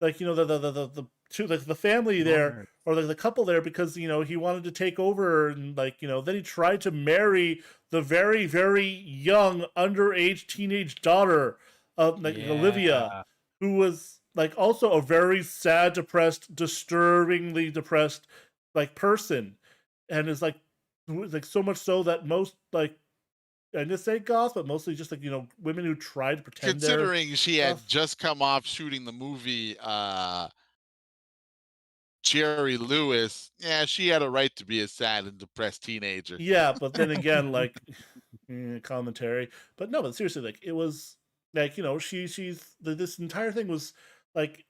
the two the family there, Longer. or like the couple there, because he wanted to take over, and then he tried to marry the very very young underage teenage daughter of like Olivia, Yeah. who was like also a very sad, depressed, disturbingly depressed like person, and is like so much so that most like I just say goth, but mostly just like women who try to pretend they're Considering she had goth. just come off shooting the movie Jerry Lewis, yeah, she had a right to be a sad and depressed teenager. Yeah, but then again, like commentary. But no, but seriously, like it was like this entire thing was like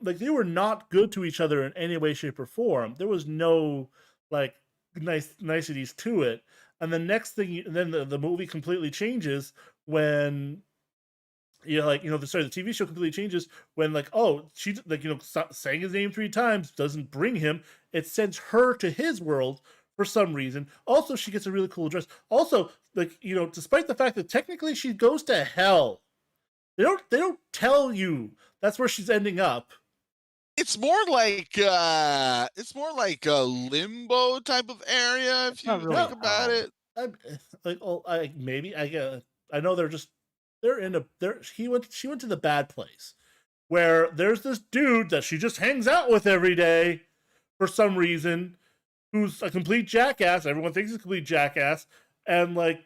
like they were not good to each other in any way, shape, or form. There was no like niceties to it. And the next thing, then the movie completely changes when the TV show completely changes when like, oh, she like saying his name 3 times doesn't bring him. It sends her to his world for some reason. Also, she gets a really cool dress. Also, like despite the fact that technically she goes to hell, they don't tell you that's where she's ending up. It's more like a limbo type of area if It's not you really think No, about hell. it. I like, oh, I know she went to the bad place where there's this dude that she just hangs out with every day for some reason, who's a complete jackass. Everyone thinks he's a complete jackass, and like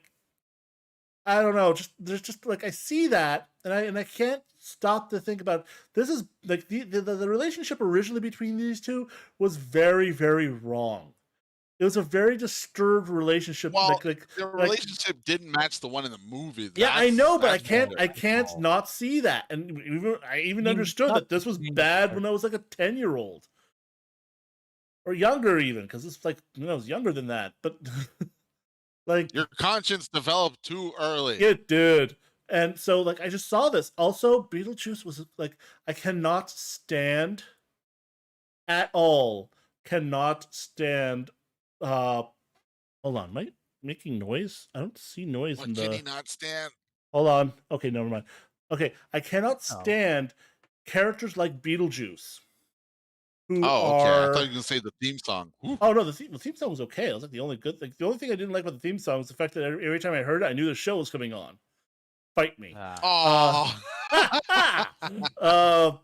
I don't know, just there's just like I see that, and I can't stop to think about this is like the relationship originally between these two was very very wrong. It was a very disturbed relationship, Well, like their like relationship didn't match the one in the movie. yeah, I know, but I That's can't. better. I can't Oh. not see that. And I I even mean, understood not that this the was main bad when I character. was like a 10-year-old or younger, even because it's like when I was younger than that. But like Your conscience developed too early. it did, and so like I just saw this. Also, Beetlejuice was like I cannot stand at all. Cannot stand. Hold on, am I making noise? I don't see noise in What can the. he not stand? Hold on. Okay, never mind. Okay, I cannot Oh. stand characters like Beetlejuice who Oh, okay. I thought you are. were gonna say the theme song. Whew. Oh no, the theme song was okay. It was like the only good. Like the only thing I didn't like about the theme song was the fact that every time I heard it, I knew the show was coming on. Fight me. Ah. Uh, Oh, uh,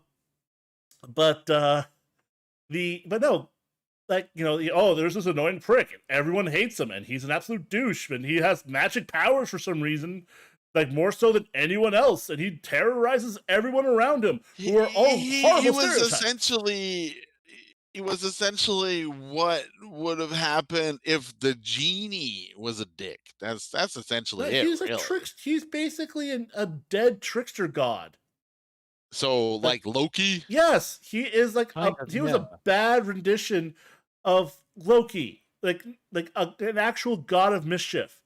but but no, like oh, there's this annoying prick, and everyone hates him, and he's an absolute douche, and he has magic powers for some reason, like more so than anyone else, and he terrorizes everyone around him, he, who are all he horrible was stereotypes. essentially what would have happened if the genie was a dick. That's essentially Like, it, he's a really. trick. He's basically a dead trickster god. So Like, like Loki. yes, he is like Kind of, he was yeah. a bad rendition of Loki, like an actual god of mischief,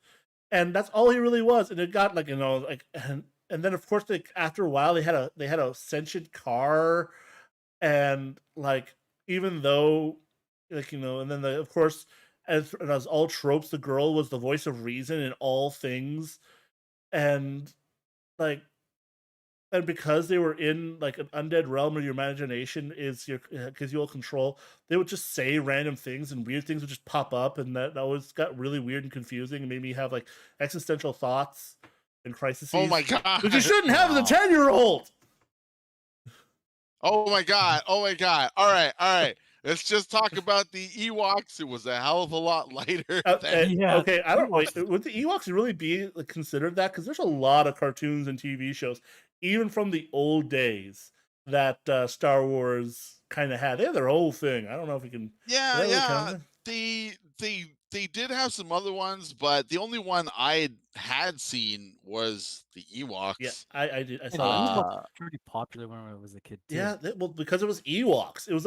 and that's all he really was. And it got like like and then of course like after a while they had a sentient car, and like even though and then of course, as all tropes, the girl was the voice of reason in all things, and like, and because they were in like an undead realm where your imagination is your gives you all control, they would just say random things and weird things would just pop up, and that always got really weird and confusing and made me have like existential thoughts and crises. Oh my god! Which you shouldn't have as a 10-year-old. Oh my god! Oh my god! All right. Let's just talk about the Ewoks. It was a hell of a lot lighter. Okay, I don't wait. Would the Ewoks really be considered that? Because there's a lot of cartoons and TV shows, even from the old days, that Star Wars kind of had. They had their whole thing. I don't know if we can. Yeah. They did have some other ones, but the only one I had seen was the Ewoks. Yeah, I did. I saw that. Was pretty popular when I was a kid too. Yeah, well, because it was Ewoks. It was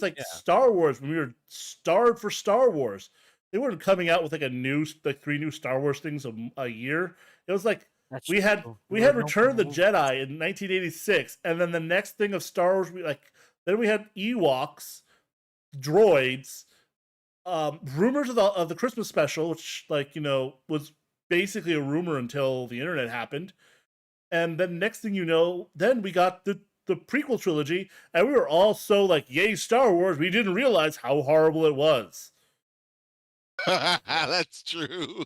like Star Wars when we were starved for Star Wars. They weren't coming out with like 3 new Star Wars things a year. It was like we had Return of the Jedi in 1986, and then the next thing of Star Wars then we had Ewoks, droids, rumors of the Christmas special, which was basically a rumor until the internet happened. And then next thing you know, then we got the prequel trilogy, and we were all so like, yay, Star Wars, we didn't realize how horrible it was. That's true.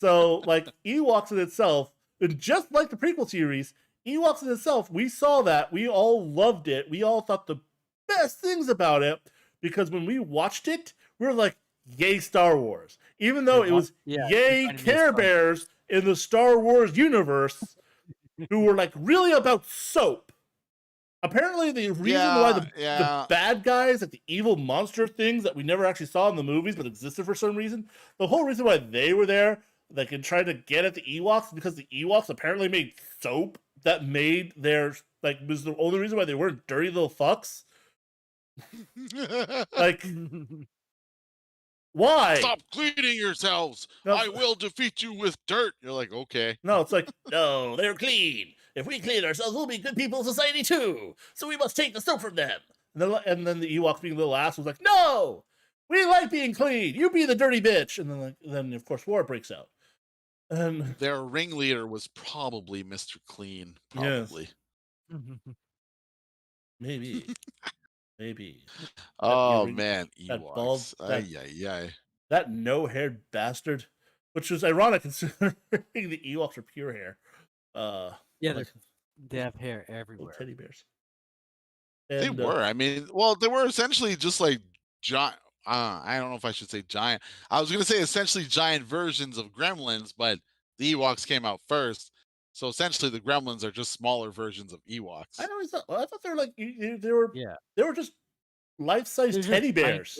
So, like, Ewoks in itself, and just like the prequel series, Ewoks in itself, we saw that. We all loved it. We all thought the best things about it, because when we watched it, we were like, yay, Star Wars. Even though it was yay, Care Bears in the Star Wars universe, who were like really about soap. Apparently, the reason why the bad guys, like the evil monster things that we never actually saw in the movies but existed for some reason, the whole reason why they were there, like in trying to get at the Ewoks, because the Ewoks apparently made soap that made their was the only reason why they weren't dirty little fucks. Like, why? Stop cleaning yourselves! No. I will defeat you with dirt. You're like, okay. No, it's like, no, they're clean. If we clean ourselves, we'll be good people in society too. So we must take the soap from them. And then the Ewoks, being little ass, was like, no, we like being clean. You be the dirty bitch. And then of course war breaks out. And their ringleader was probably Mr. Clean. Probably. Yes. Maybe. Maybe. Oh man, Ewoks. That no-haired bastard, which was ironic considering the Ewoks are pure hair. They have hair everywhere. Teddy bears. And, they were. I mean, well, they were essentially just like giant. I don't know if I should say giant. I was gonna say essentially giant versions of Gremlins, but the Ewoks came out first. So essentially, the Gremlins are just smaller versions of Ewoks. I thought they were like they were just life-size teddy bears.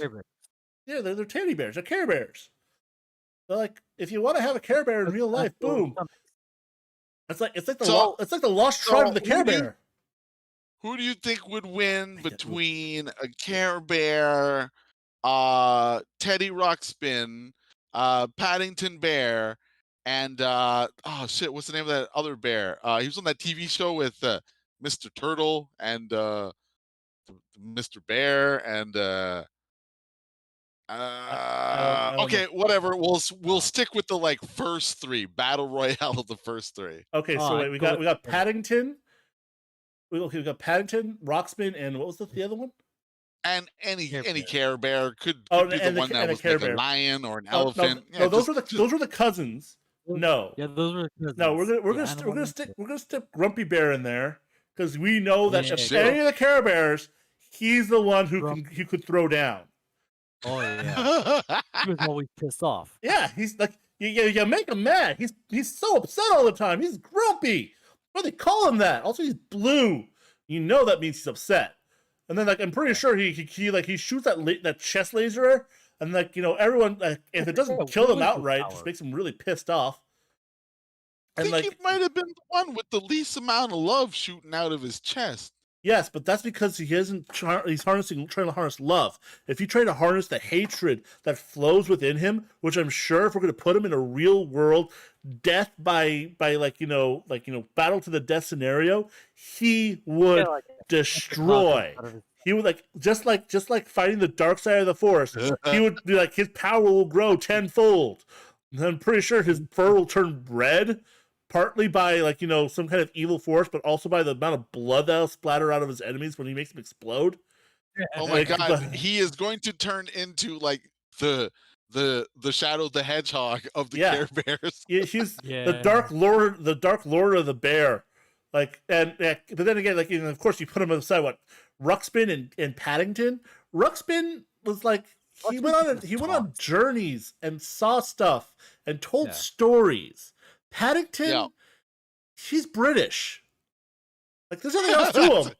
Yeah, they're teddy bears. They're Care Bears. They're like, if you want to have a Care Bear in real life, boom. It's like the lost tribe of the Care Bear. Who do you think would win between a Care Bear, Teddy Ruxpin, Paddington Bear, and what's the name of that other bear? He was on that TV show with Mr. Turtle and Mr. Bear and okay, whatever. We'll stick with the first 3 battle royale of the first 3. Okay, so wait, we got Paddington. We got Paddington, Ruxpin, and what was the other one? And any Care Bear could be the one that was like a lion or an elephant. No, those were the cousins. No. Yeah, those were the cousins. No, we're gonna stick Grumpy Bear in there because we know that if any of the Care Bears, he's the one who could throw down. Oh yeah, he was always pissed off. Yeah, he's like you make him mad. He's so upset all the time. He's grumpy. Why do they call him that? Also, he's blue. You know that means he's upset. And then I'm pretty sure he shoots that chest laser, and everyone if it doesn't kill him outright, it just makes him really pissed off. And I think he might have been the one with the least amount of love shooting out of his chest. Yes, but that's because he's trying to harness love. If you try to harness the hatred that flows within him, which I'm sure if we're going to put him in a real world death by battle to the death scenario, he would destroy. he would like just like fighting the dark side of the force. He would be like his power will grow tenfold. And I'm pretty sure his fur will turn red, partly by like some kind of evil force, but also by the amount of blood that'll splatter out of his enemies when he makes them explode. Oh my god, he is going to turn into like the Shadow the Hedgehog of the Care Bears. He's the Dark Lord of the Bear. Like but then again, like of course you put him on the side. What Ruxpin and Paddington? Ruxpin was like he went on journeys and saw stuff and told stories. Paddington, he's British. Like there's nothing else to him.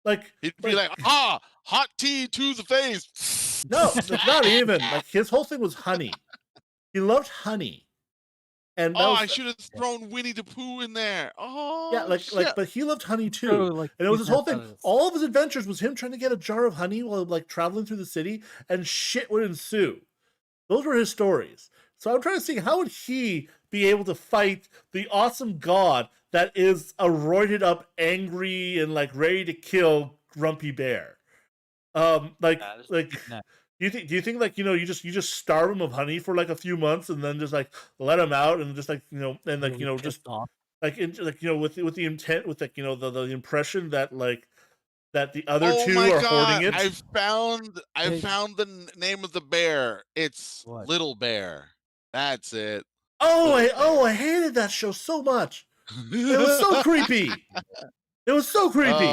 Like he'd be like, hot tea to the face. No, not even. Like his whole thing was honey. He loved honey. And I should have thrown Winnie the Pooh in there. Oh, yeah, but he loved honey too. And it was his whole thing. All of his adventures was him trying to get a jar of honey while like traveling through the city, and shit would ensue. Those were his stories. So I'm trying to see how would he be able to fight the awesome god that is a roided up, angry, and like ready to kill Grumpy Bear. Do you think like you just starve him of honey for like a few months and then just like let him out and just like and like just like with the intent with like the impression that like that the other two are hoarding it. I found the name of the bear. It's Little Bear. That's it. I hated that show so much. It was so creepy. It was so creepy.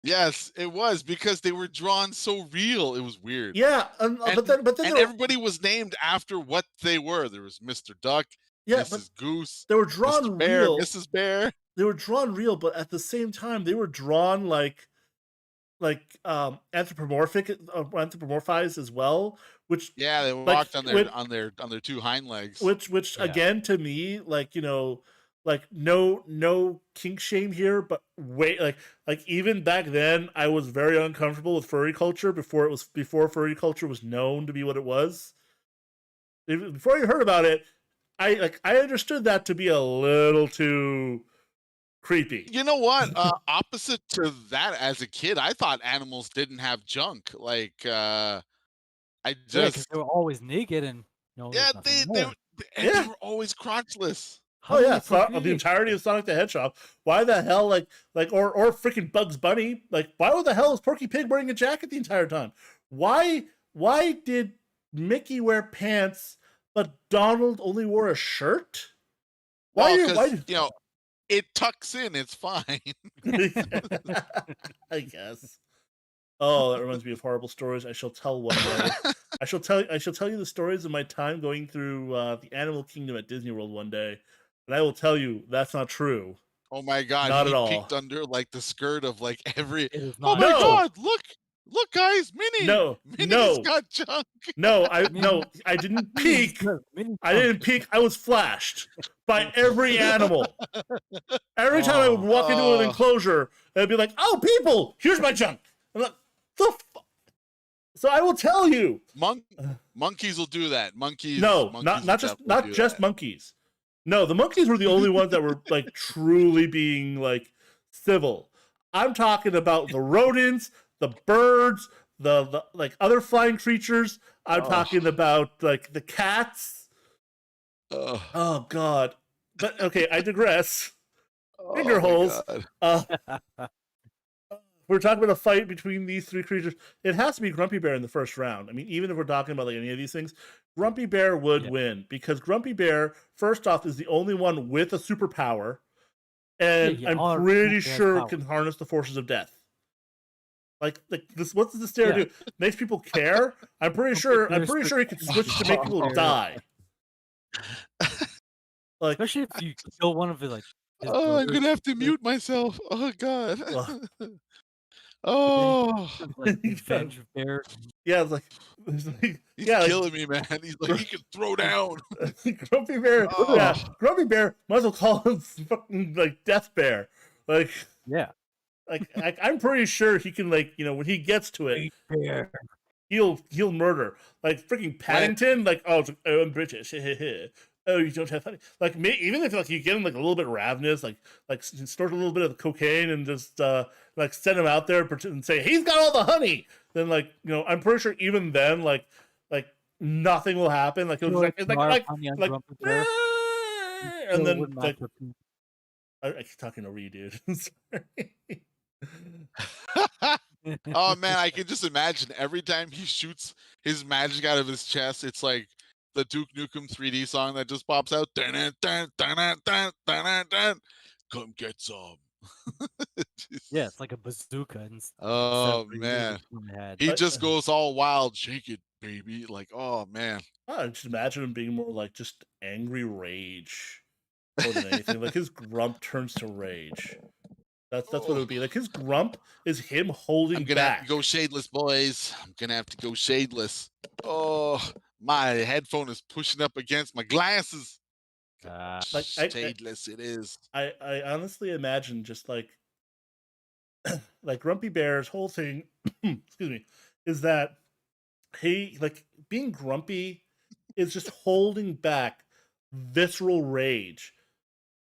Yes, it was because they were drawn so real. It was weird. Yeah, but then everybody was named after what they were. There was Mr. Duck, Mrs. Goose. They were drawn Mr. Bear, real. Mrs. Bear. They were drawn real, but at the same time, they were drawn like anthropomorphized as well. Which they walked on their two hind legs. Which again to me, like like no kink shame here, but wait, like even back then, I was very uncomfortable with furry culture before furry culture was known to be what it was. Before you heard about it, I understood that to be a little too creepy. You know what? Opposite to that, as a kid, I thought animals didn't have junk. Like because they were always naked and they were always crotchless. The entirety of Sonic the Hedgehog. Why the hell, or freaking Bugs Bunny? Like, why the hell is Porky Pig wearing a jacket the entire time? Why did Mickey wear pants, but Donald only wore a shirt? Why? It tucks in. It's fine. I guess. Oh, that reminds me of horrible stories I shall tell one day. I shall tell you the stories of my time going through the Animal Kingdom at Disney World one day. And I will tell you, that's not true. Oh my god! Not at all. Peeked under like the skirt of like every. Oh my god! Look, guys, Minnie's got junk. I didn't peek. I didn't peek. I was flashed by every animal. Every time I would walk into an enclosure, it'd be like, "Oh, people! Here's my junk." I'm like, "The fuck." So I will tell you, monkeys will do that. Monkeys. Not just monkeys. No, the monkeys were the only ones that were like truly being like civil. I'm talking about the rodents, the birds, the like other flying creatures. I'm talking about like the cats. Oh god. But okay, I digress. Finger holes. We're talking about a fight between these three creatures. It has to be Grumpy Bear in the first round. I mean, even if we're talking about like any of these things, Grumpy Bear would win because Grumpy Bear, first off, is the only one with a superpower, and I'm pretty sure can harness the forces of death. Like this, what does this dare do? Makes people care. I'm pretty sure he could switch to make people die. Like, especially if you kill one of it, I'm gonna have to mute myself. Oh god. Revenge Bear. Yeah, it's like he's killing me, man. He's like he can throw down. Grumpy Bear. Grumpy Bear. Might as well call him fucking like Death Bear. Like like I'm pretty sure he can when he gets to it, he'll murder. Like freaking Paddington. Like I'm British. oh, you don't have honey. Like me, even if like you get him like a little bit ravenous, like snort a little bit of cocaine and just like send him out there and say he's got all the honey. Then like I'm pretty sure even then like nothing will happen. Like it'll just like and then like I keep talking over you, dude. Sorry. Oh man, I can just imagine every time he shoots his magic out of his chest, it's like the Duke Nukem 3D song that just pops out. Dun, dun, dun, dun, dun, dun, dun, dun. Come get some. Yeah, it's like a bazooka. Oh man, he just goes all wild. Shake it, baby. Like, oh man. I just imagine him being more like just angry rage more than anything. Like his grump turns to rage. That's what it would be. Like his grump is him holding I'm gonna back. have to go shadeless, boys. I'm gonna have to go shadeless. Oh, my headphone is pushing up against my glasses. Like shadeless it is. I honestly imagine just like like Grumpy Bear's whole thing, excuse me, is that he like being grumpy is just holding back visceral rage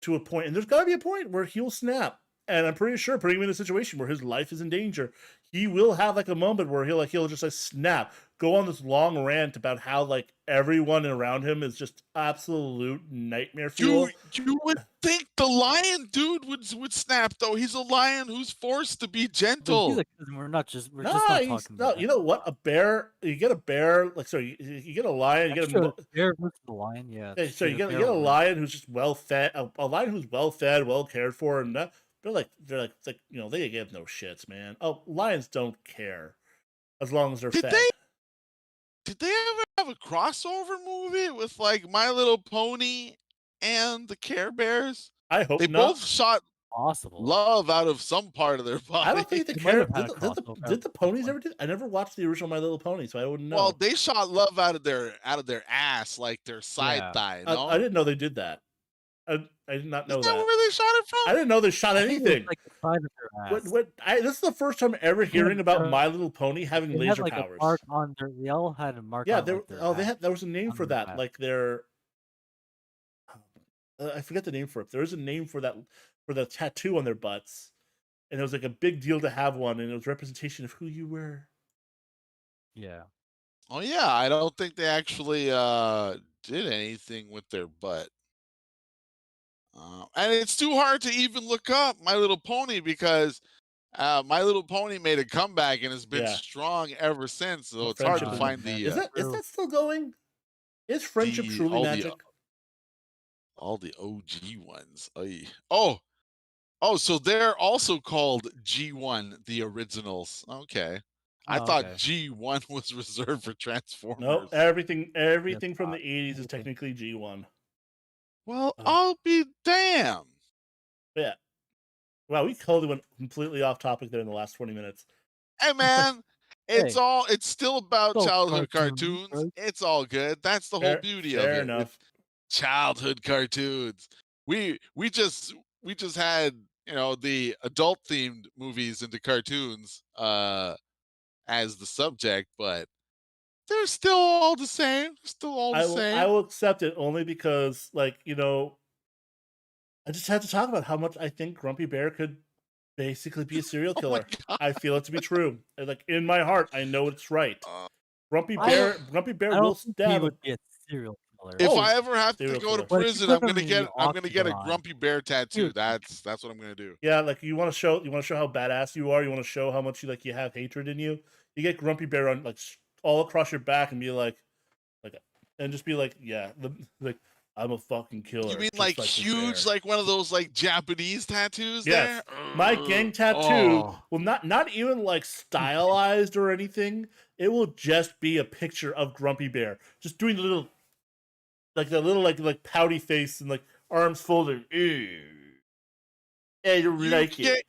to a point, and there's got to be a point where he'll snap. And I'm pretty sure putting him in a situation where his life is in danger, he will have like a moment where he'll just like snap, go on this long rant about how like everyone around him is just absolute nightmare fuel. You would think the lion dude would snap though. He's a lion who's forced to be gentle. We're just not talking about you know what? A bear, you get a bear, like sorry, you get a lion, you get a bear versus the lion, yeah. So you get a lion who's just well fed, a lion who's well fed, well cared for, and they're like they give no shits, man. Oh, lions don't care as long as they're fed. Did they ever have a crossover movie with like My Little Pony and the Care Bears? I hope they not. both shot love out of some part of their body. I don't think the Care did the ponies ever do? I never watched the original My Little Pony, so I wouldn't know. Well, they shot love out of their ass, like their side thigh. No? I didn't know they did that. I did not know Is that where they shot it from? I didn't know they shot anything. Like the side of their ass. This is the first time ever hearing about My Little Pony having laser powers. A mark on they all had a mark. Yeah, on there was a name for that. Like their, I forget the name for it. There is a name for that for the tattoo on their butts, and it was like a big deal to have one, and it was representation of who you were. Yeah. Oh yeah, I don't think they actually did anything with their butt. And it's too hard to even look up My Little Pony because My Little Pony made a comeback and has been strong ever since. So it's hard to find the. Is that still going? Is friendship truly magic? All the OG ones. Oh, so they're also called G1, the originals. Okay. I thought G1 was reserved for Transformers. No, everything from the 80s is technically G1. Well, I'll be damned. Yeah. Wow, we totally went completely off topic there in the last 20 minutes. Hey man, it's still about childhood cartoons. It's all good. That's the whole beauty of it. Fair enough. Childhood cartoons. We just had, the adult themed movies into cartoons as the subject, but they're still all the same. I will accept it only because, like, I just had to talk about how much I think Grumpy Bear could basically be a serial killer. I feel it to be true. Like in my heart, I know it's right. Grumpy Bear will stab. Would be a serial killer. If I ever have to go to prison, I'm gonna get a Grumpy Bear tattoo. That's what I'm gonna do. Yeah, like you want to show how badass you are. You want to show how much you have hatred in you. You get Grumpy Bear on like all across your back and be like, and just be like, yeah, like I'm a fucking killer. You mean like huge, like one of those like Japanese tattoos? Yes, there? My gang tattoo will not even like stylized or anything. It will just be a picture of Grumpy Bear, just doing the little pouty face and like arms folded. Yeah, you like it.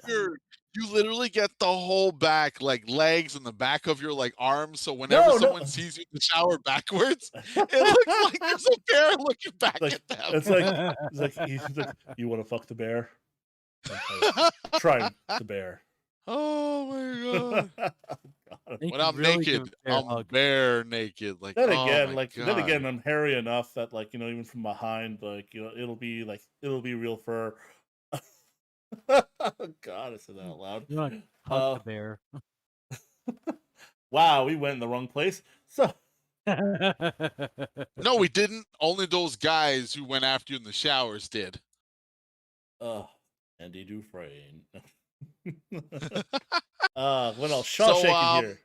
You literally get the whole back, like legs and the back of your like arms. So whenever someone sees you in the shower backwards, it looks like there's a bear looking back at them. It's like he's like, you want to fuck the bear? Try the bear. Oh my god! You when can I'm really give a naked, bear a I'm hug. bare naked. Like, Then oh again, my then again, god. I'm hairy enough that even from behind, it'll be real fur. God, I said that out loud. You want to hug Uh, the bear. wow, we went in the wrong place. So, No, we didn't. Only those guys who went after you in the showers did. Andy Dufresne. What else? So, Shawshank in here.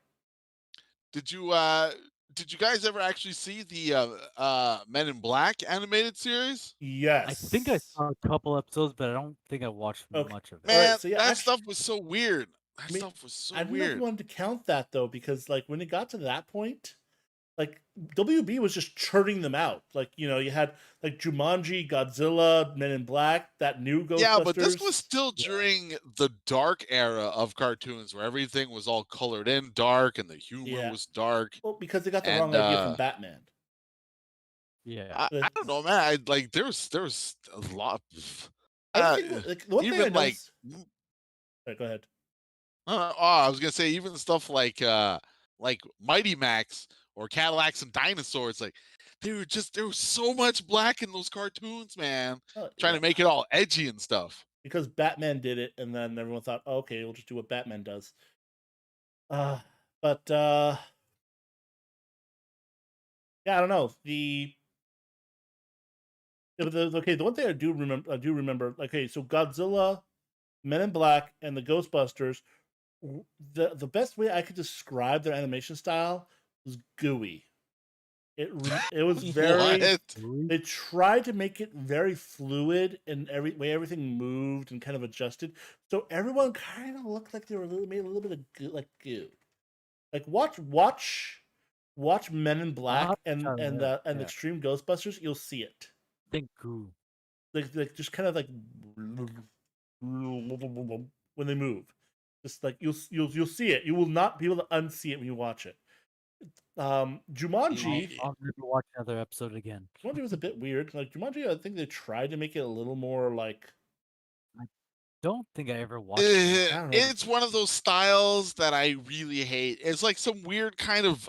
did you guys ever actually see the Men in Black animated series? I think I Yes. saw a couple episodes, but I don't think I watched Okay. much of it. All right. Man, So yeah, that actually, stuff was so weird. That I mean, stuff was so I don't know if you weird. wanted to count that though, because when it got to that point, WB was just churning them out. You had Jumanji, Godzilla, Men in Black, that new Yeah, but this was Ghostbusters. still Yeah. during the dark era of cartoons where everything was all colored in dark and the humor Yeah. was dark. Well, because they got the wrong And idea from Batman. Yeah. I don't know, man. I like there was a lot of, Everything the one thing I even like noticed. Sorry, go ahead. I was gonna say even stuff like Mighty Max or Cadillacs and Dinosaurs, like there was so much black in those cartoons, man. Trying Yeah, to make it all edgy and stuff. because Batman did it, and then everyone thought, oh, okay, we'll just do what Batman does. But yeah, I don't know. The one thing I do remember. Okay, so Godzilla, Men in Black, and the Ghostbusters. The best way I could describe their animation style was gooey. It was very. What? They tried to make it very fluid in every way everything moved and kind of adjusted, so everyone kind of looked like they were made a little bit of goo. Like watch Men in I'll Black have to try that. and Yeah. Extreme Ghostbusters. You'll see it. Think goo. Like just kind of like when they move, just like you'll see it. You will not be able to unsee it when you watch it. Jumanji. I'll never watch another episode again. Jumanji was a bit weird. Like Jumanji, I think they tried to make it a little more like. I don't think I ever watched it. I don't know. It's one of those styles that I really hate. It's like some weird kind of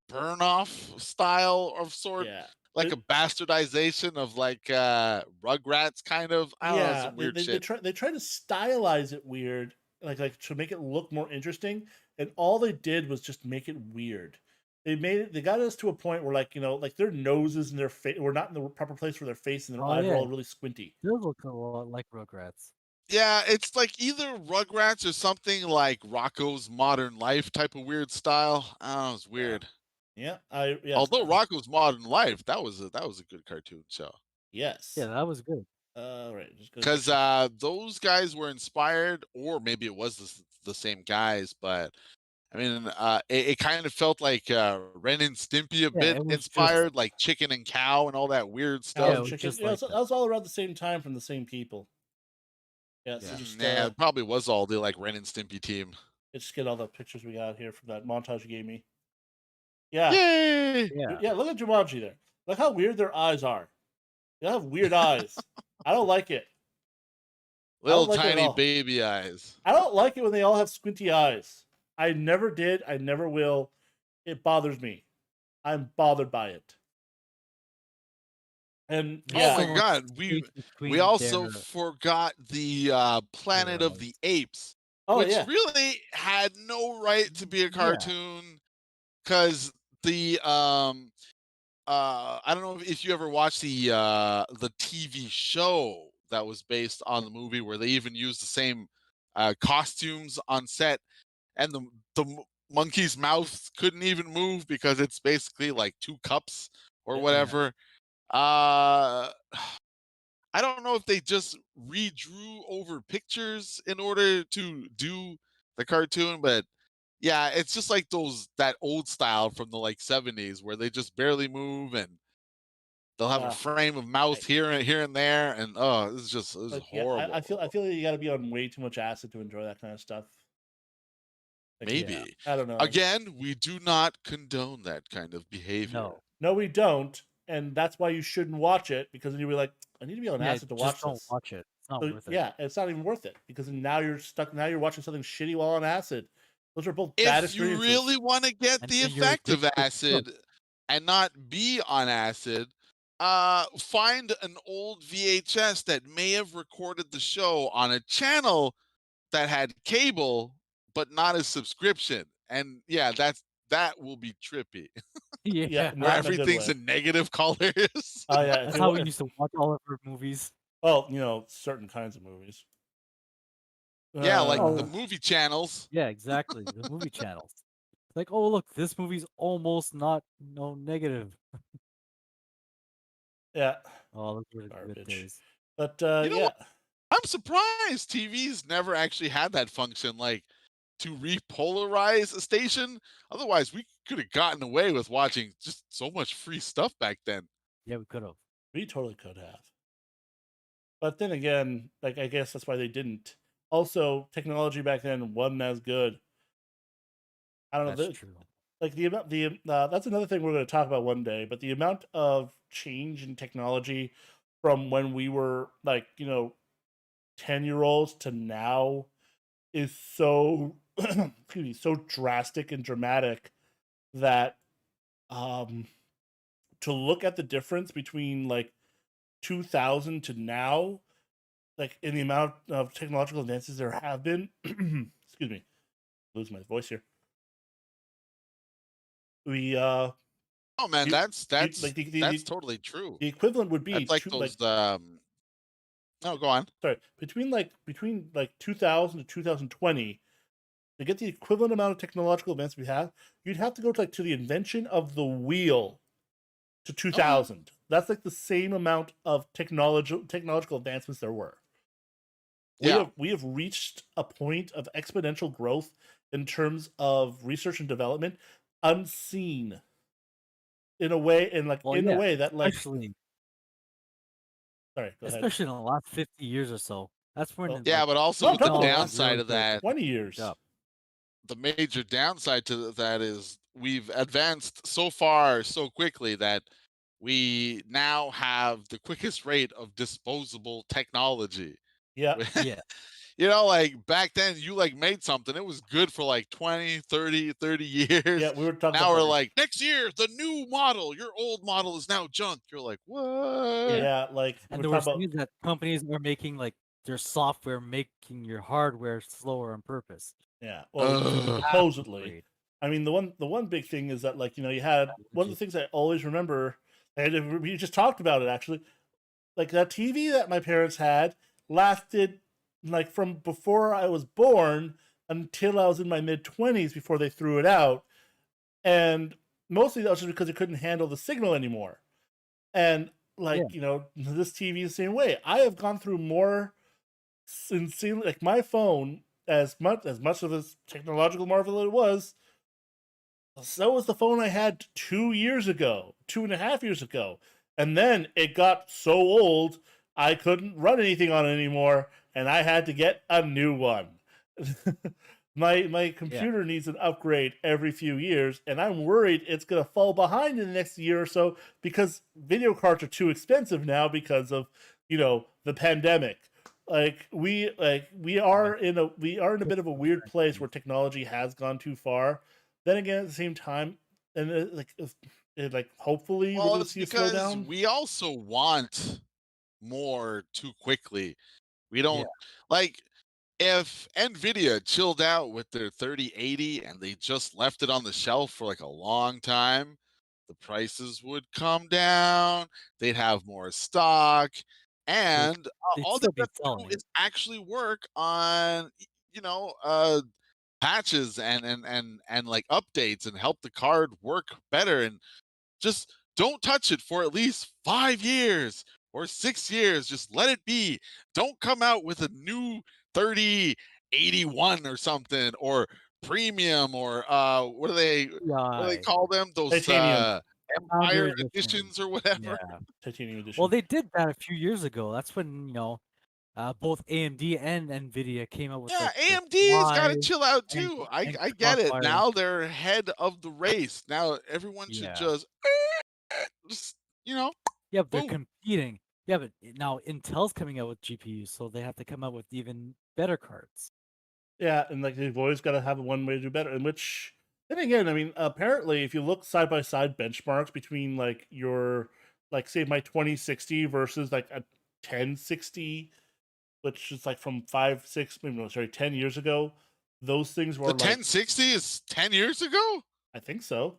burn off style of sort, Yeah, like a bastardization of like Rugrats kind of. I don't know, yeah. some weird They shit. try to stylize it weird, like to make it look more interesting. And all they did was just make it weird. They got us to a point where like their noses and their face were not in the proper place for their face, and their eyes were all really squinty. It does look a lot like Rugrats. Yeah, it's like either Rugrats or something like Rocco's Modern Life type of weird style. I don't know, it's weird. Yeah, Although Rocco's Modern Life, that was a good cartoon show. yes. Yeah, that was good. Right, just Because those guys were inspired, or maybe it was the same guys, but I mean, it kind of felt like Ren and Stimpy a bit it was just inspired, like Chicken and Cow and all that weird cow stuff. it and was chicken. just Yeah, like so that. that was all around the same time from the same people. Yeah, so Yeah. just Yeah, it probably was all the like Ren and Stimpy team. let's just get all the pictures we got here from that montage you gave me. Yeah, Yay! Yeah. yeah. Look at Jumanji there. Look how weird their eyes are. They have weird eyes. I don't like it. Little like it at tiny all. baby eyes. I don't like it when they all have squinty eyes. I never did. I never will. It bothers me. I'm bothered by it. And yeah, Oh my god, we also forgot the Planet of the Apes, which really had no right to be a cartoon because the I don't know if you ever watched the TV show that was based on the movie where they even used the same costumes on set, and the monkey's mouth couldn't even move because it's basically like two cups or whatever. I don't know if they just redrew over pictures in order to do the cartoon, but yeah, it's just like that old style from the like 70s where they just barely move and they'll have a frame of mouth here and there, and this is horrible. I feel like you got to be on way too much acid to enjoy that kind of stuff. Maybe. I don't know. Again, we do not condone that kind of behavior. No, we don't, and that's why you shouldn't watch it, because then you'll be like, I need to be on acid to watch don't this. watch it. It's not worth it. Yeah, it's not even worth it, because now you're stuck. Now you're watching something shitty while on acid. Those are both bad If you experiences. really want to get And the you're effect of addicted to drugs. acid and not be on acid, find an old VHS that may have recorded the show on a channel that had cable, but not a subscription. And yeah, that will be trippy. Yeah, Yeah. Where not in a good everything's way. in negative colors. Oh yeah, That's how we used to watch all of our movies. well, certain kinds of movies. Yeah, like the Oh, movie channels. yeah, exactly. The movie channels. Like, oh look, this movie's almost not negative. yeah, Oh, those were the good garbage. days. But You know yeah, what? I'm surprised TVs never actually had that function, like to repolarize a station. Otherwise, we could have gotten away with watching just so much free stuff back then. Yeah, we could have. we totally could have. But then again, like I guess that's why they didn't. Also, technology back then wasn't as good. I don't know. That's true. Like the amount, that's another thing we're going to talk about one day. But the amount of change in technology from when we were like 10-year-olds to now is so excuse me, so drastic and dramatic that um to look at the difference between like 2000 to now, like in the amount of technological advances there have been, excuse me, lose my voice here. We Oh man, you, that's like that's totally true. the equivalent would be That's like two, like those no, go on. sorry, between like 2000 to 2020 to get the equivalent amount of technological advance we have, you'd have to go to like to the invention of the wheel to Oh yeah. 2000. That's like the same amount of technological advancements there were. Yeah. We have reached a point of exponential growth in terms of research and development unseen in a way Well, in a yeah, way that like especially sorry, go ahead. especially in the last 50 years or so. That's when Oh, Yeah, but also no, I'm with the talking about the technology last downside really of started that, 20 to pick years. up. the major downside to that is we've advanced so far so quickly that we now have the quickest rate of disposable technology. Yeah. Yeah. Like back then you like made something, it was good for like 20, 30 Yeah, years. we were talking Now about we're the like, next year the new model, your old model is now junk. You're like, what? yeah, like And we're there talking were about things that companies are making like their software making your hardware slower on purpose. yeah. Well, Ugh. supposedly. Upgrade. I mean, the one big thing is that like you had one of the Legit. things I always remember, and we just talked about it actually. Like that TV that my parents had lasted like from before I was born until I was in my mid 20s before they threw it out, and mostly that was just because it couldn't handle the signal anymore. And Yeah. like this TV is the same way. I have gone through more sincerely, like my phone, as much of this technological marvel it was, so was the phone I had 2 years ago, 2.5 years ago. And then it got so old, I couldn't run anything on it anymore, and I had to get a new one. my Yeah. computer needs an upgrade every few years, and I'm worried it's gonna fall behind in the next year or so because video cards are too expensive now because of the pandemic. We are in a bit of a weird place where technology has gone too far. Then again, at the same time, and hopefully we're Well, going to it's see a because slowdown. we also want more too quickly. We Yeah. don't like if Nvidia chilled out with their 3080 and they just left it on the shelf for like a long time, the prices would come down, they'd have more stock, They and they'd all they still be have to do selling. is actually work on patches and like updates and help the card work better, and just don't touch it for at least 5 years or 6 years. Just let it be. Don't come out with a new 3081 or something, or premium, or what do they Yeah. call them? Those Titanium, Empire Founder edition. editions or whatever. Yeah. titanium Well, edition. they did that a few years ago. That's when, both AMD and Nvidia came out with Yeah, like the AMD's got to Y chill out and too. I get it. Crossfire. Now they're ahead of the race. Now everyone should Yeah. just you know, Yeah, but they're boom. competing. Yeah, but now Intel's coming out with GPUs, so they have to come out with even better cards. Yeah, and like they've always got to have one way to do better. And which, then again, I mean, apparently, if you look side by side benchmarks between like your, like say my 2060 versus like a 1060, which is like from 10 years ago, those things The were like, 1060 is 10 years ago? I think so.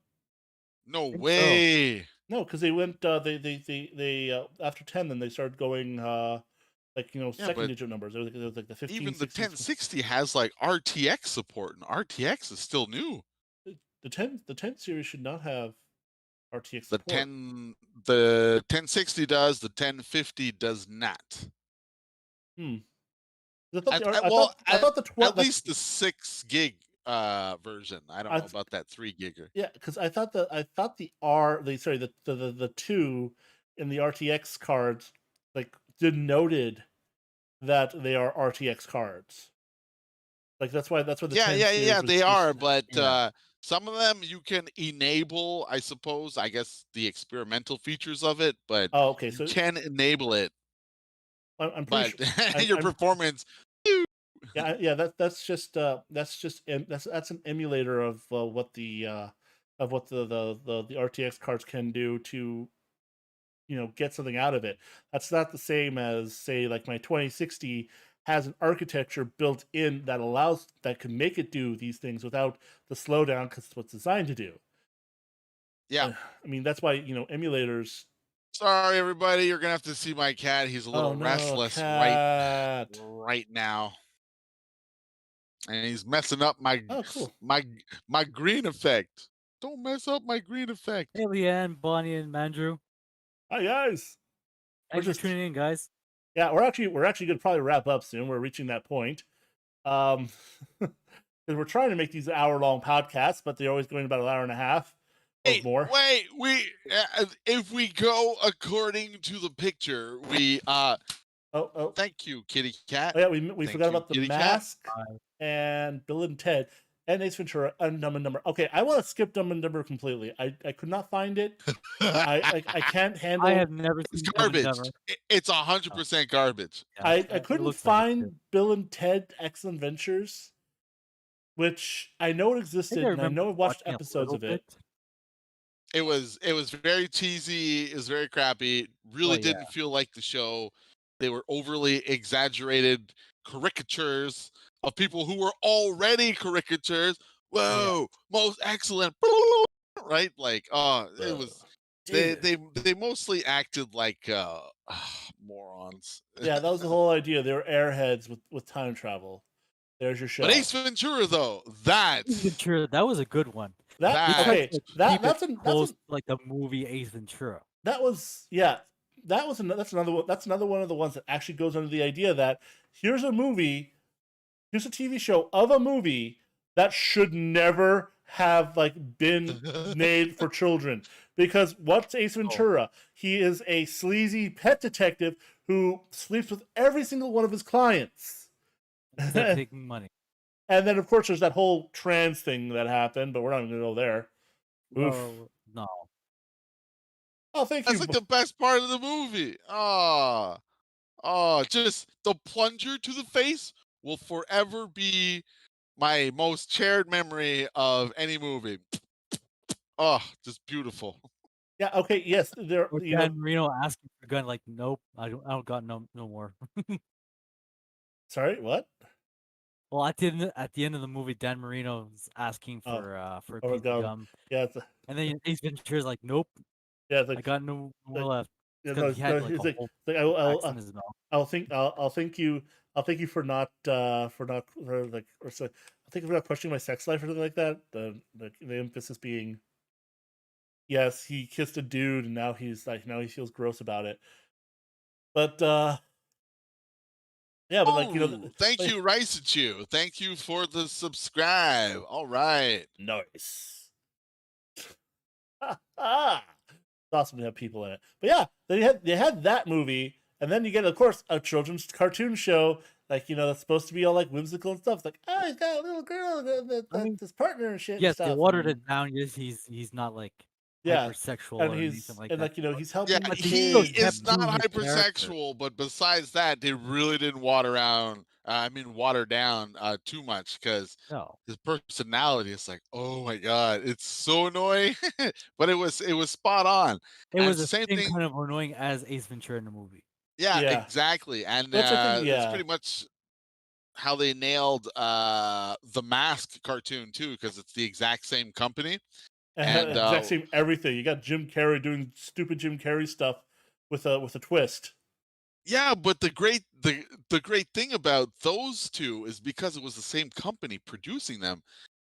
No I think so. way. No, because they went, they after 10, then they started going, like Yeah, second but digit numbers. It was like the 15, even the 16. 1060 has like RTX support, and RTX is still new. The 10 series should not have RTX The support. 1060 does, the 1050 does not. Hmm. I thought At, the at- I well, thought I thought the at 12 like least the 6 gig version. I don't I know about that 3 gigger. yeah, because I thought the the 2 in the RTX cards like denoted that they are RTX cards. Like that's why the Yeah, 10 yeah, series yeah, was they are, decent. but Yeah. some of them you can enable, I suppose, I guess the experimental features of it, but Oh, okay. you So can enable it, I'm pretty but sure I'm, your I'm performance. yeah, that's just that's an emulator of what the RTX cards can do to get something out of it. That's not the same as say like my 2060 has an architecture built in that can make it do these things without the slowdown because it's what's designed to do. Yeah. I mean that's why emulators. Sorry, everybody. You're gonna have to see my cat. He's a Oh little no, restless cat. right now, and he's messing up Oh cool. my green effect. Don't mess up my green effect. Hey, Leanne, Bonnie, and Mandrew. Hi guys. We're Thanks for just tuning in, guys. yeah, we're actually gonna probably wrap up soon. We're reaching that point. Um, because we're trying to make these hour-long podcasts, but they're always going about an hour and a half or Wait, more. wait. If we go according to the picture, we Oh, thank you, kitty cat. oh yeah, we Thank forgot you, about the kitty cat. mask and Bill and Ted and Ace Ventura and Dumb and Dumber. Okay, I want to skip Dumb and Dumber completely. I could not find it. I can't I handle. have never It's seen Dumb and garbage. Dumber. It's Oh, 100% garbage. yeah, I it couldn't looks like it's good. find Bill and Ted Excellent Adventures, which I know it I think existed I and I remember know I watched watching a episodes little of it. bit. It was very cheesy. It was very crappy. Oh Really yeah, didn't feel like the show. They were overly exaggerated caricatures of people who were already caricatures. yeah. Whoa, most excellent, right? Like, oh, it was. They Dude. they they mostly acted like morons. Yeah, that was the whole idea. They were airheads with time travel. There's your But show. Ace Ventura, though, that Ace Ventura, that was a good one. That They tried to that okay. like, That keep it that's close an to like the movie Ace Ventura. that was yeah. That's another one. That's another one of the ones that actually goes under the idea that here's a movie, here's a TV show of a movie that should never have like been made for children. Because what's Ace Oh, Ventura? He is a sleazy pet detective who sleeps with every single one of his clients. instead of And taking money. then of course there's that whole trans thing that happened, but we're not gonna go there. Oof. Well, no. Oh, thank that's you. like the best part of the movie. Oh, just the plunger to the face will forever be my most cherished memory of any movie. Oh, just beautiful. Yeah. Okay. Yes. There. Or Dan Marino asking for a gun, like, nope, I don't got no more. Sorry. What? Well, at the end of the movie, Dan Marino's asking Oh, for a or piece of gum. gum, Yeah. and then Ace Ventura's like, nope, Yeah. It's I like. got no more Like. left. Yeah, Because no, he no, had like it's a like, whole I'll, axe in his mouth. I'll thank you. I'll thank you for not for like or so. I think for not questioning my sex life or something like that. The emphasis being yes, he kissed a dude and now he feels gross about it. But yeah, but like Oh, thank like, you, Rice. Thank you for the subscribe. All right. nice. Ah, it's awesome to have people in it. But yeah, they had that movie, and then you get of course a children's cartoon show like that's supposed to be all like whimsical and stuff. It's like he's got a little girl I mean, that's his partner and shit and yes, they stuff. watered And it down. Yes, he's not like Yeah, hypersexual and or anything he's like and that. like he's Yeah, helping But the he still he kids. kept is And, not doing his character. hypersexual, but besides that, they really didn't water down too much because No, his personality is like, oh my god, it's so annoying, but it was spot on, it and was it's the the same same thing. kind of annoying as Ace Ventura in the movie. Yeah, yeah, exactly, and which I think it's yeah, pretty much how they nailed the Mask cartoon too, because it's the exact same company, and exact same everything. You got Jim Carrey doing stupid Jim Carrey stuff with a twist. yeah, but the great thing about those two is because it was the same company producing them,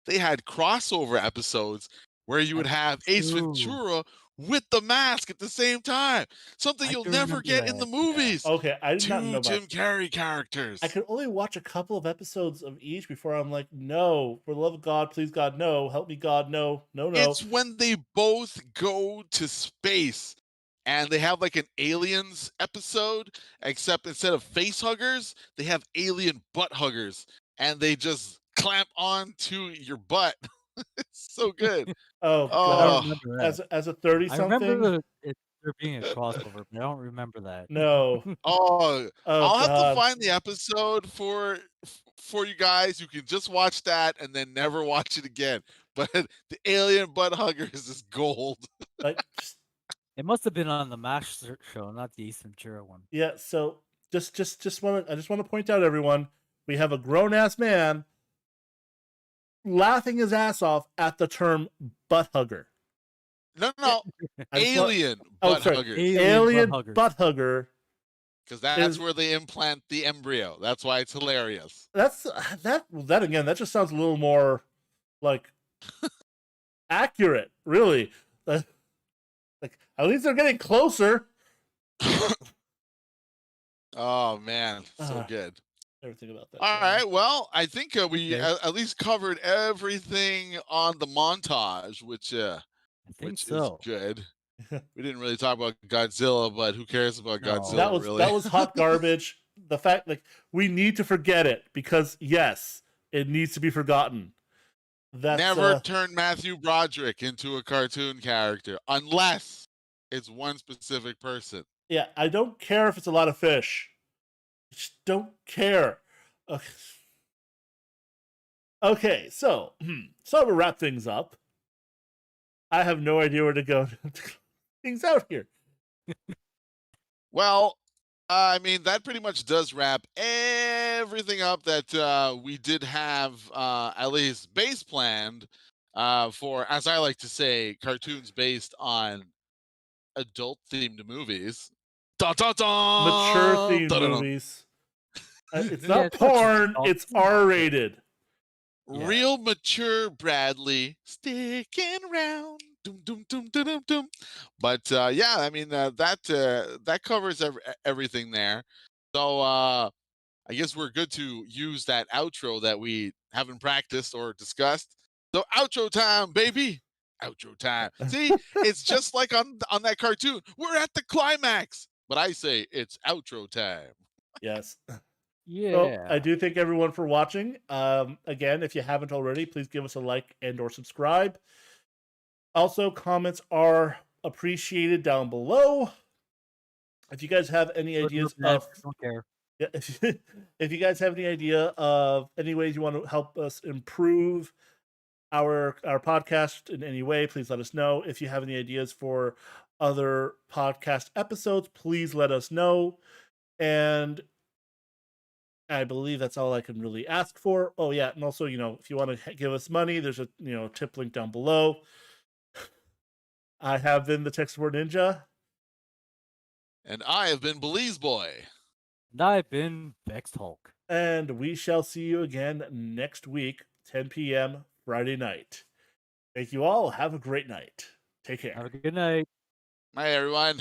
they had crossover episodes where you would That's have Ace true. Ventura with the Mask at the same time. Something I you'll do never remember get in the that. Yeah. movies. Okay, I did not know Two about. Jim Carrey I characters. could only watch a couple of episodes of each before I'm like, no, for the love of God, please God, no, help me God, no, no, no. It's when they both go to space and they have like an aliens episode, except instead of face huggers, they have alien butt huggers and they just clamp on to your butt. It's so good. Oh I don't God, Oh, remember that. as a 30 I something, remember there being a crossover, but I don't remember that. no, oh, oh I'll have to God, find the episode for you guys. You can just watch that and then never watch it again. But the alien butt huggers is gold. like just It must have been on the MASH show, not the Ace Ventura one. yeah. So just want to I just want to point out everyone, we have a grown ass man laughing his ass off at the term butt hugger. No, no, I just want alien oh butt sorry, huggers. Alien butt alien hugger. butt hugger Because that's is where they implant the embryo. That's why it's hilarious. that's that again. That just sounds a little more like accurate, really. Like at least they're getting closer. Oh man, so Uh, good. everything about that. All right, well, I think we Okay. at least covered everything on the montage, I think which is so. good. We didn't really talk about Godzilla, but who cares about No. that Godzilla, was really? hot garbage. The fact like we need to forget it because yes, it needs to be forgotten. That's Never turn Matthew Broderick into a cartoon character unless it's one specific person. yeah. I don't care if it's a lot of fish. I just don't care. Okay, okay so so to wrap things up, I have no idea where to go to close things out here. Well, I mean, that pretty much does wrap everything up that we did have at least base planned for, as I like to say, cartoons based on adult themed movies. Dun, dun, Mature dun, themed dun, dun, dun. movies. It's Yeah, not it's not just porn. adult It's themed, R yeah. rated. Yeah. Real mature Bradley sticking around. Doom, doom, doom, doom, doom, doom. But yeah, I mean that covers everything there. So I guess we're good to use that outro that we haven't practiced or discussed. So outro time, baby. Outro time. See, it's just like on that cartoon. We're at the climax, but I say it's outro time. Yes. So Yeah. I do thank everyone for watching. Again, if you haven't already, please give us a like and or subscribe. Also, comments are appreciated down below. If you guys have any Good or ideas bad, of I don't care. yeah, if you guys have any idea of any ways you want to help us improve our podcast in any way, please let us know. If you have any ideas for other podcast episodes, please let us know. And I believe that's all I can really ask for. Oh yeah, and also, if you want to give us money, there's a tip link down below. I have been the Tech Support Ninja, And I have been Belize Boy. And I've been Vexed Hulk. and we shall see you again next week, 10 p.m. Friday night. Thank you all. Have a great night. Take care. Have a good night. Hi everyone.